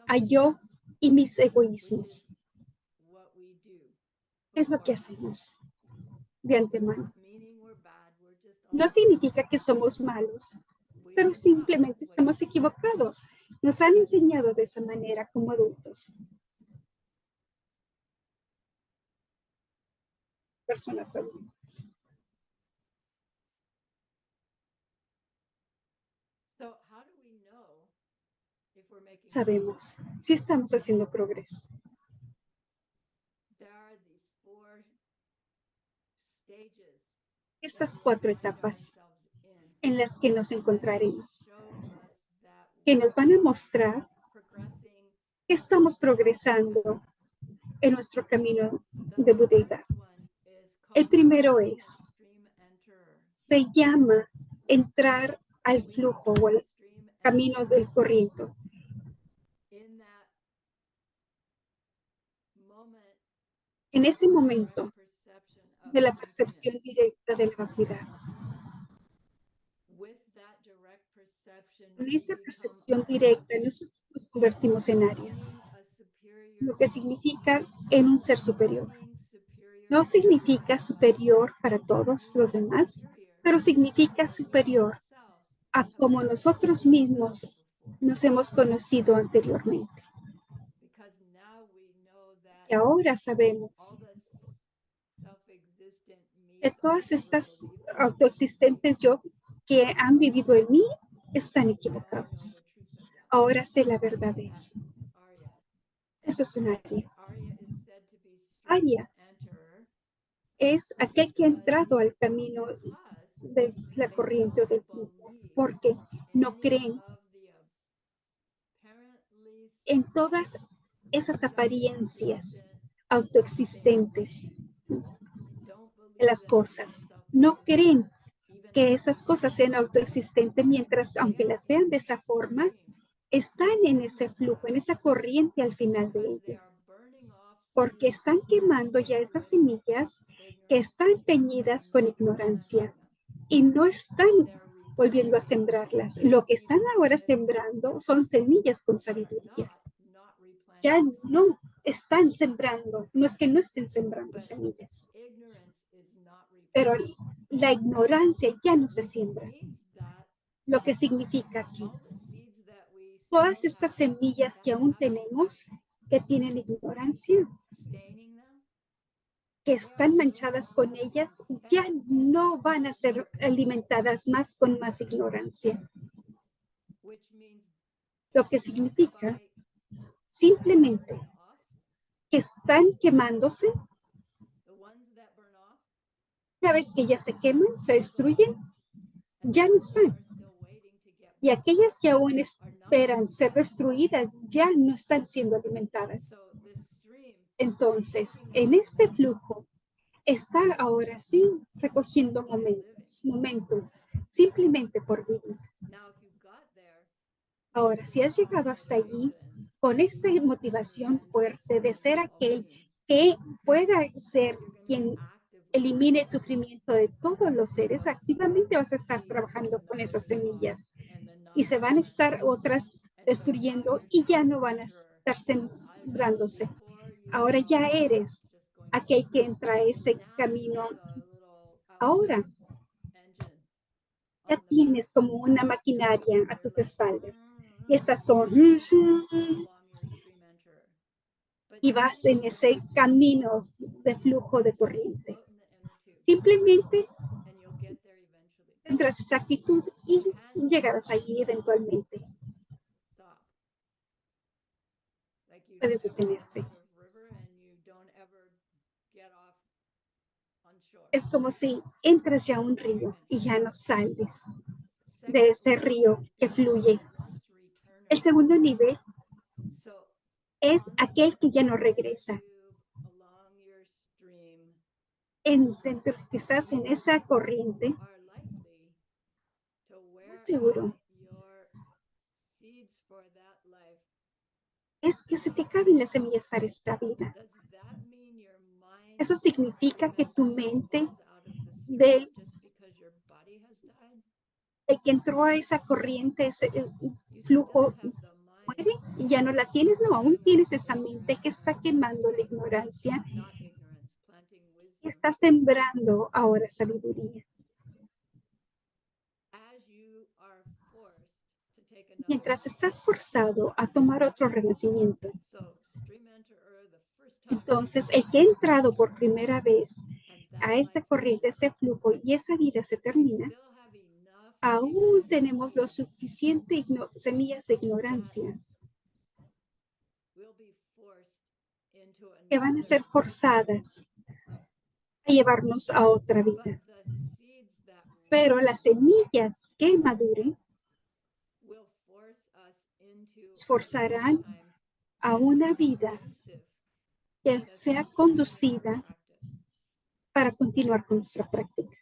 a yo y mis egoísmos. Es lo que hacemos de antemano. No significa que somos malos, pero simplemente estamos equivocados. Nos han enseñado de esa manera como adultos. Personas adultas. if we're making sabemos si estamos haciendo progreso. there are these 4 stages Estas 4 etapas in en las que nos that encontraremos, show us that que nos van a mostrar progressing. que estamos progresando en nuestro camino de budeidad. El primero se llama entrar al flujo o al camino del corriente. En ese momento de la percepción directa de la vacuidad. Con esa percepción directa, nosotros nos convertimos en áreas, lo que significa en un ser superior. No significa superior para todos los demás, pero significa superior a como nosotros mismos nos hemos conocido anteriormente. Y ahora sabemos que todas estas autoexistentes yo que han vivido en mí están equivocados. Ahora sé la verdad de eso. Eso es un Arya. Arya es aquel que ha entrado al camino de la corriente o del flujo, porque no creen en todas esas apariencias autoexistentes de las cosas. No creen que esas cosas sean autoexistentes mientras, aunque las vean de esa forma, están en ese flujo, en esa corriente al final de ella. Porque están quemando ya esas semillas que están teñidas con ignorancia y no están volviendo a sembrarlas. Lo que están ahora sembrando son semillas con sabiduría. Ya no están sembrando, no es que no estén sembrando semillas, pero la ignorancia ya no se siembra. Lo que significa que todas estas semillas que aún tenemos, que tienen ignorancia, que están manchadas con ellas, ya no van a ser alimentadas más con más ignorancia. Lo que significa simplemente que están quemándose. Una vez que ya se queman, se destruyen, ya no están. Y aquellas que aún esperan ser destruidas ya no están siendo alimentadas. Entonces, en este flujo está ahora sí recogiendo momentos, simplemente por vivir. Ahora, si has llegado hasta allí con esta motivación fuerte de ser aquel que pueda ser quien elimine el sufrimiento de todos los seres, activamente vas a estar trabajando con esas semillas y se van a estar otras destruyendo y ya no van a estar sembrándose. Ahora ya eres aquel que entra a ese camino. Ahora ya tienes como una maquinaria a tus espaldas y estás como y vas en ese camino de flujo de corriente. Simplemente tendrás esa actitud y llegarás allí eventualmente. Puedes detenerte. Es como si entras ya a un río y ya no sales de ese río que fluye. El segundo nivel es aquel que ya no regresa. Dentro que estás en esa corriente, seguro es que se te acaben las semillas para esta vida. Eso significa que tu mente de el que entró a esa corriente, ese flujo, muere y ya no la tienes. No, aún tienes esa mente que está quemando la ignorancia y está sembrando ahora sabiduría. Mientras estás forzado a tomar otro renacimiento, entonces el que ha entrado por primera vez a esa corriente, ese flujo y esa vida se termina, aún tenemos lo suficiente semillas de ignorancia will be forced into que van a another ser forzadas a llevarnos a otra but vida. the seeds that Pero las semillas que maduren will force us into esforzarán lifetime a una vida conducive que to sea continuing conducida our practice. para continuar con nuestra práctica.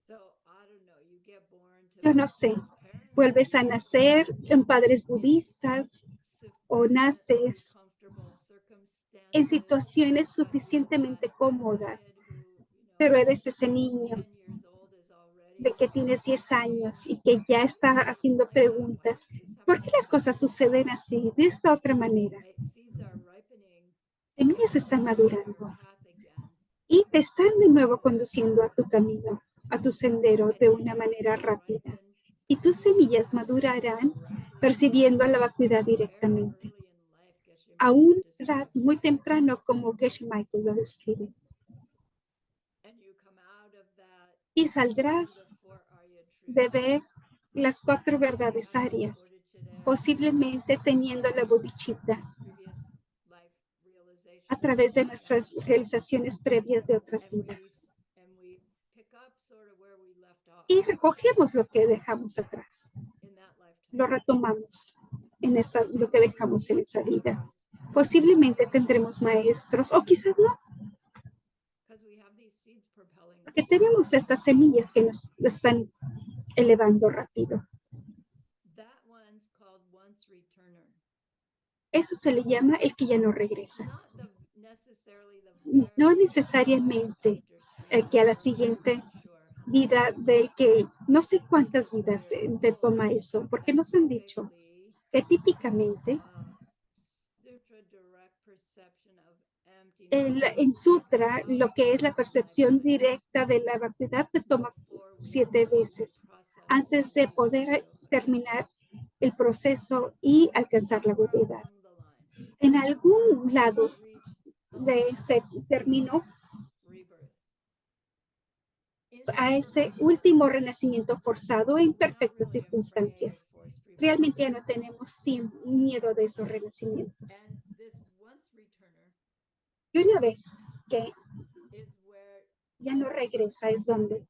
So, I don't know, you get born to Yo no sé, Buddhist parents, vuelves a nacer en padres budistas o sufficiently naces comfortable en circumstances, situaciones but you suficientemente had a cómodas, kid who, pero eres ese niño 10 years old is already de que tienes 10 años y que ya está haciendo preguntas. ¿Por qué las cosas suceden así, de esta otra manera? right? Seeds are ripening Semillas están your madurando path again. y te están de nuevo conduciendo a tu camino, a tu sendero And de these una seeds manera will rápida. ripen Y tus semillas madurarán directly, percibiendo la vacuidad very directamente, early in life, Geshe a Michael una edad describes. muy temprano, como Geshe Michael lo describe. And you come out of that Y saldrás through the 4 Arya de truths, ver las 4 verdades having arias, bodhicitta, posiblemente teniendo la bodhicitta previous life realizations, a través de yeah. nuestras realizaciones previas de otras vidas. And we pick up sort of where we left off Y recogemos lo que dejamos atrás, in that lifetime. lo retomamos en lo que dejamos en esa vida. Posiblemente tendremos maestros o quizás no, Because we have these seeds propelling us. porque tenemos estas semillas que nos están elevando rápido. That one's called once returner. Eso se le llama el que ya no It's regresa. not necessarily the No very necesariamente after que a la Sri, siguiente not sure. vida del que no sé cuántas vidas te toma eso, porque nos han dicho Typically, que típicamente sutra direct perception of emptiness en Sutra lo que es la percepción directa de la vacuidad te toma before we 7 veces process antes de poder Buddhahood. terminar el proceso y alcanzar la Somewhere vacuidad. along the line, En algún lado we reach the de last ese término rebirth. In a ese último renacimiento forzado en we're not perfectas really circunstancias. afraid of forced rebirth. Realmente ya no tenemos miedo de esos renacimientos. And this once returner Y una vez que is where ya no regresa es donde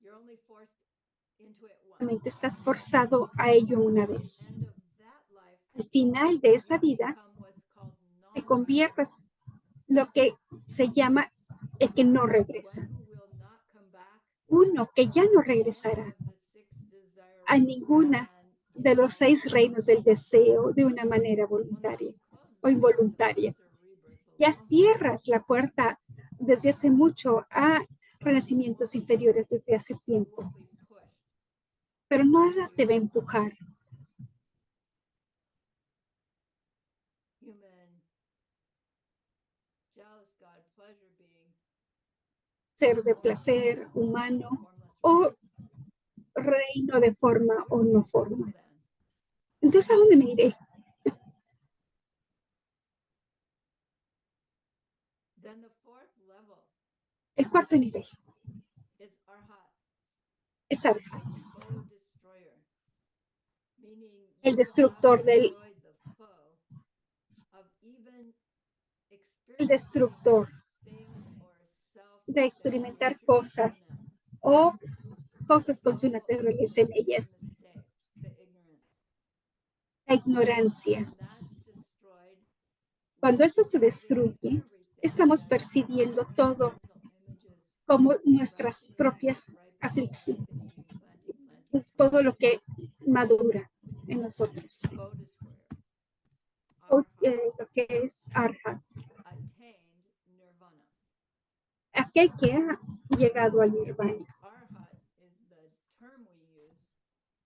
you're only forced into it once. realmente estás forzado a ello una vez. End of that life, Al final de esa vida become what's called te conviertas lo que se llama el que no regresa. one who will not come back Uno que ya no any regresará of the 6 desirable a ninguna and de los 6 reinos del deseo de una manera voluntaria o involuntaria. Ya cierras la puerta desde hace mucho a renacimientos inferiores desde hace tiempo, pero nada te va a empujar. Human, jealous God, pleasure being, Ser de placer humano o reino de forma o no forma. Entonces, ¿a dónde me iré? Then the 4th level El cuarto nivel is Arhat, es Arhat, foe destroyer, meaning el you destructor have del, destroyed the foe of even el experiencing destructor things or self de that experimentar nature cosas has in them. o cosas con su All naturaleza en the ellas. mistake, the ignorance. La ignorancia. When that's destroyed, Cuando eso se perceiving destruye, everything estamos as percibiendo todo mental images, como nuestras ripening, propias ripening, aflicciones, ripening, planting, todo lo que madura en nosotros. foe destroyer. O, Arhat, lo que es Arhat, attained nirvana. aquel que ha llegado al nirvana. Arhat is the term we use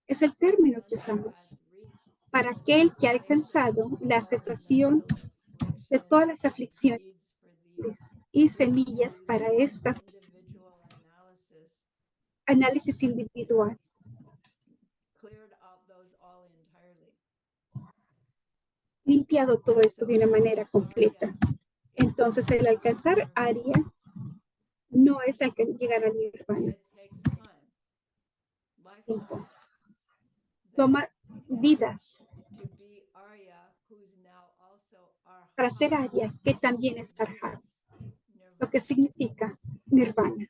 Es el término que one who usamos has reached para aquel que ha alcanzado la cesación de todas las aflicciones seeds for these y semillas para estas individual analysis, análisis individual. cleared out those all entirely. Limpiado todo esto de una manera completa. Entonces, el alcanzar Arya no es llegar al nirvana. It takes time. tiempo. Toma vidas to be Arya, who's now also para ser Arhat, Arya, que también es Arhat, lo que Nirvana. significa nirvana.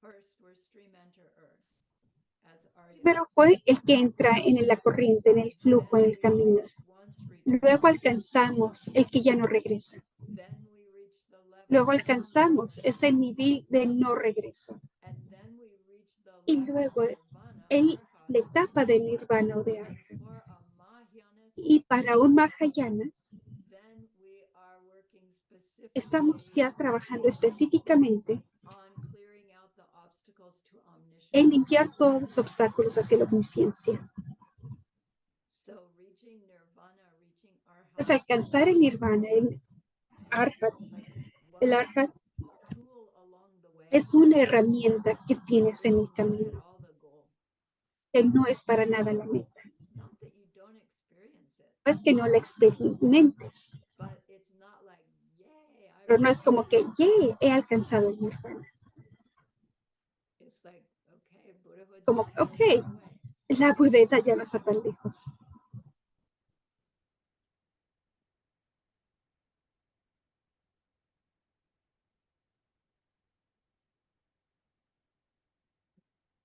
First, we're stream enter Earth as Arya. Pero fue el que entra en la corriente, en el flujo, en el camino. Luego alcanzamos el que ya no regresa. Then we reach the level Luego alcanzamos ese nivel de no regreso. and then we reach the Y level luego of Nirvana, la Arhat. etapa de nirvana o de Arhat. For a Mahayana, Y para un Mahayana, then we are working estamos specifically ya trabajando específicamente on clearing out the obstacles to omniscience. en limpiar todos los obstáculos hacia la omnisciencia. So reaching Nirvana, reaching Arhat, Pues alcanzar el nirvana, el Arhat, el Arhat tool along the way, es una herramienta que tienes en el not camino, at all the goal. que no es para nada la meta. Not that you don't experience it, No es que no la experimentes, but it's not like, yay, I pero no es como que, reached it." yeah, he alcanzado el nirvana. It's like, okay, Buddhahood's Como, not yet okay. far away. La budeta ya no está tan lejos.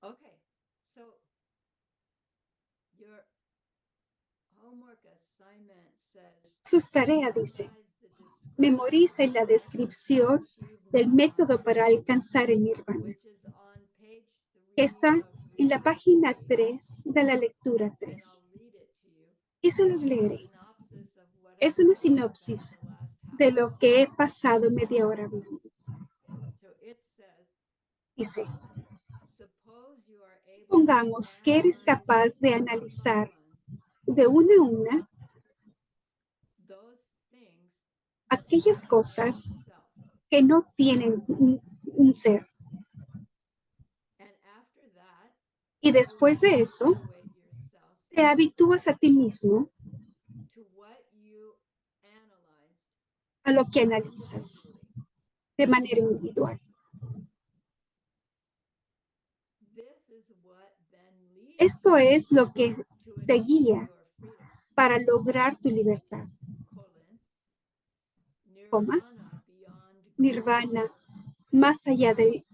Okay, so your homework assignment says Sus tareas, dice, memorize the description memoricen la descripción del método para alcanzar el nirvana, which is on page 3 que está of en la reading página 3, 3 de la lectura and 3. I'll read it to you. Y se los leeré. Synopsis of what Es I've una just sinopsis spent the last half de hour. lo que he pasado media hora hablando. So it says, Dice, suppose you are able to pongamos que eres analyze capaz de one by analizar one de una a una those things aquellas cosas self. que no tienen un ser. And after that, Y después de eso, habituate yourself te habitúas a ti mismo to what you analyzed a lo que analizas individually. de manera individual. This is what then leads Esto es lo que to te achieve guía your freedom. para lograr tu libertad. Colon, Coma. nirvana beyond Nirvana, más allá del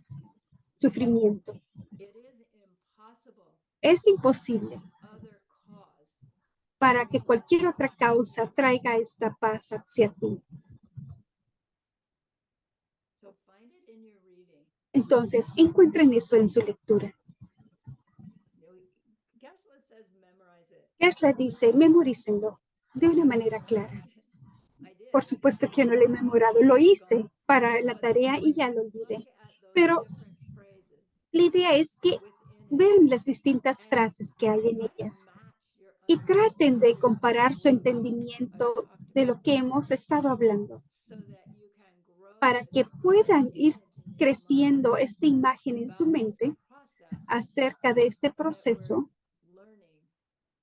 sufrimiento. It is impossible Es imposible other cause para que cualquier otra causa traiga esta paz hacia ti. So find it in your reading. Entonces, encuentren eso en su lectura. Geshe says memorize it. Geshe dice, memorícenlo de una manera clara. I did. Por supuesto que yo no lo he memorado, lo hice para la tarea y ya lo olvidé. Look at those Pero different phrases la idea es que within it vean las distintas frases que hay en ellas match your y traten de comparar su entendimiento de lo que hemos estado hablando so that you can grow para que puedan ir creciendo esta imagen en su mente process acerca de este proceso learning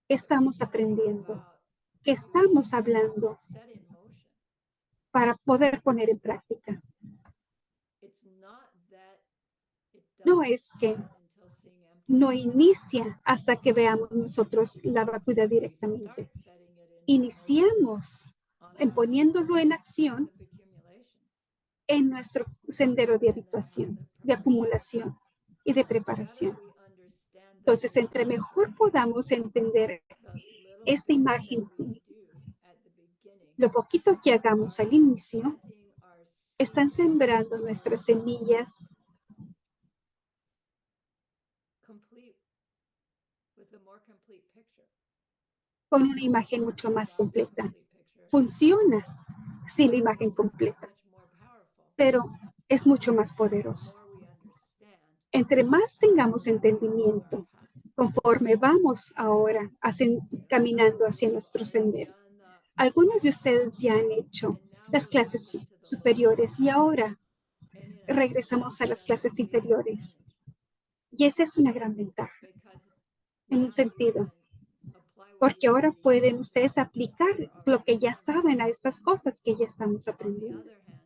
que estamos aprendiendo, about que estamos hablando set in motion. para poder poner en práctica. It's not that it No doesn't es que start until seeing empty. no inicia hasta que veamos nosotros la vacuidad We directamente. start setting it in Iniciamos on en our poniéndolo en path acción of accumulation. en nuestro sendero de habituación, de acumulación y de The better preparación. we understand Entonces, entre mejor podamos entender the little esta things imagen, that we do at the beginning lo poquito que hagamos al inicio, planting our están seeds sembrando nuestras semillas complete with a more complete picture. con una imagen mucho más Without the completa. complete picture, Funciona sin la imagen it's completa, much more powerful. pero es mucho más The poderoso. more we understand Entre más tengamos entendimiento, our path. conforme vamos ahora caminando hacia nuestro sendero. Done the- Algunos de ustedes ya han hecho las clases superiores y ahora and in a regresamos a las sense, clases that's the inferiores. advantage, Y esa es una gran ventaja, because en now un sentido, you can apply what porque you ahora already pueden know. ustedes aplicar lo que ya saben a estas cosas que ya estamos On the aprendiendo. other hand,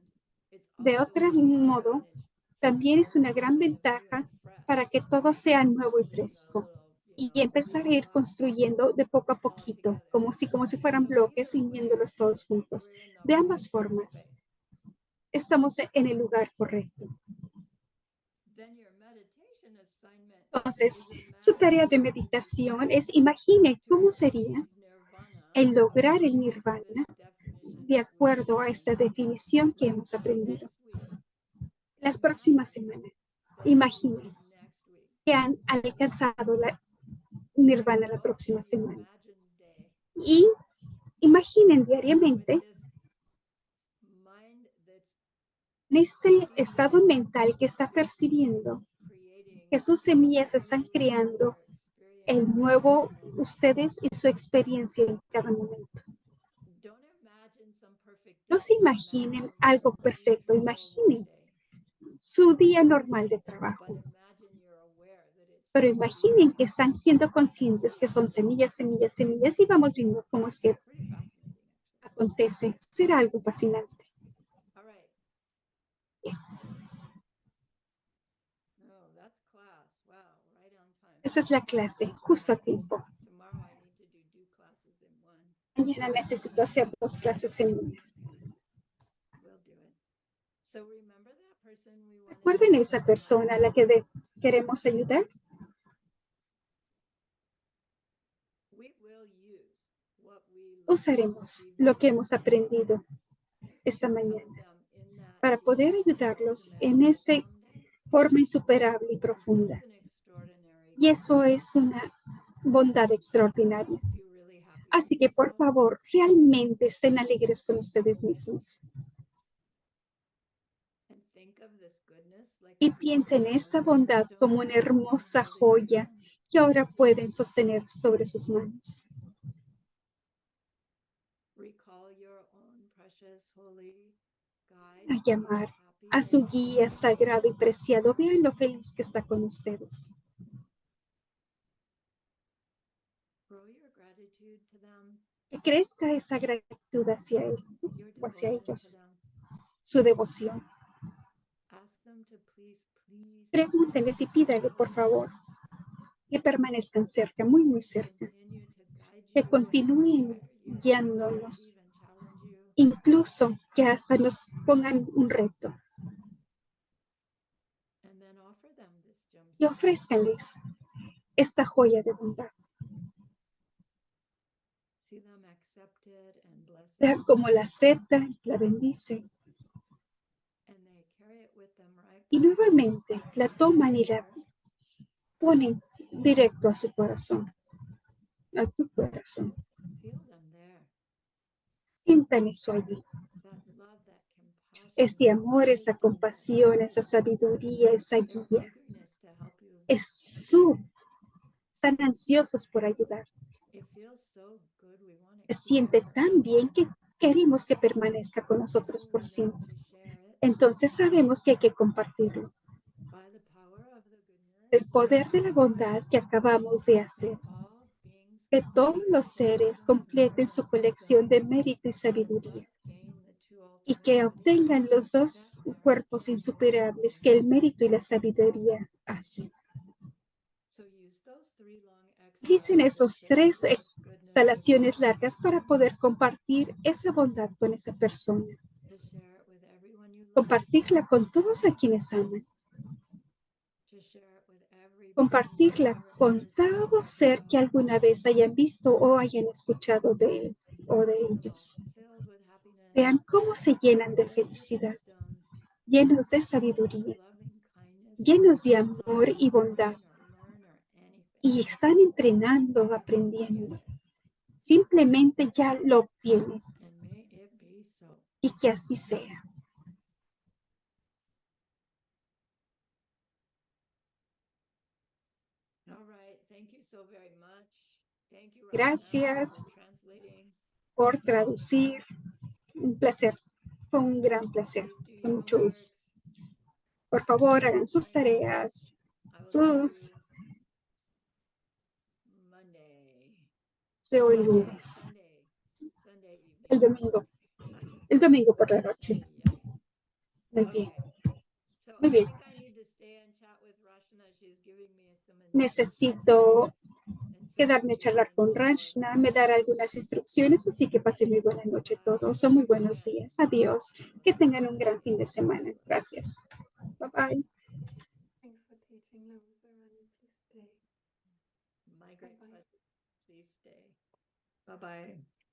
it's De also otro a big modo, advantage también es una for gran being new ventaja and fresh. para que todo sea nuevo y fresco. Y empezar a ir construyendo de poco a poquito, como si fueran bloques y viéndolos todos juntos. De ambas formas, estamos en el lugar correcto. Entonces, su tarea de meditación es imagine cómo sería el lograr el nirvana de acuerdo a esta definición que hemos aprendido. Las próximas semanas, imaginen que han alcanzado la nirvana la próxima semana. Y imaginen diariamente en este estado mental que está percibiendo que sus semillas están creando el nuevo ustedes y su experiencia en cada momento. No se imaginen algo perfecto, imaginen su día normal de trabajo. Pero imaginen que están siendo conscientes que son semillas, semillas, semillas y vamos viendo cómo es que acontece. Será algo fascinante. Esa es la clase, justo a tiempo. Mañana necesito hacer 2 clases en una. ¿Recuerden esa persona a la que queremos ayudar? Usaremos lo que hemos aprendido esta mañana para poder ayudarlos en esa forma insuperable y profunda. Y eso es una bondad extraordinaria. Así que, por favor, realmente estén alegres con ustedes mismos. Y piensen en esta bondad como una hermosa joya que ahora pueden sostener sobre sus manos. A llamar a su guía sagrado y preciado. Vean lo feliz que está con ustedes. Que crezca esa gratitud hacia él o hacia ellos. Su devoción. Pregúntenles y pídale, por favor, que permanezcan cerca, muy, muy cerca. Que continúen guiándonos. Incluso que hasta nos pongan un reto. Y ofrézcanles esta joya de bondad. Vean cómo la acepta, la bendice. Y nuevamente la toman y la ponen directo a su corazón, a tu corazón. Sientan eso allí. Ese amor, esa compasión, esa sabiduría, esa guía. Están ansiosos por ayudar. Se siente tan bien que queremos que permanezca con nosotros por siempre. Entonces sabemos que hay que compartirlo. El poder de la bondad que acabamos de hacer. Que todos los seres completen su colección de mérito y sabiduría. Y que obtengan los 2 cuerpos insuperables que el mérito y la sabiduría hacen. Utilicen esos 3 exhalaciones largas para poder compartir esa bondad con esa persona. Compartirla con todos a quienes aman. Compartirla con todo ser que alguna vez hayan visto o hayan escuchado de él o de ellos. Vean cómo se llenan de felicidad, llenos de sabiduría, llenos de amor y bondad. Y están entrenando, aprendiendo. Simplemente ya lo obtienen. Y que así sea. Gracias por traducir. Un placer. Fue un gran placer. Con mucho gusto. Por favor, hagan sus tareas. Veo el lunes. El domingo. El domingo por la noche. Muy bien. Muy bien. is giving me some Necesito and quedarme a charlar con Rashna, me dará algunas instrucciones, así que pasen muy buena noche todos o muy buenos días. Adiós. Que tengan un gran fin de semana. Gracias. Bye bye. Thanks for teaching, Larissa. Rani, please stay. My great Bye-bye. pleasure. Please stay. Bye-bye.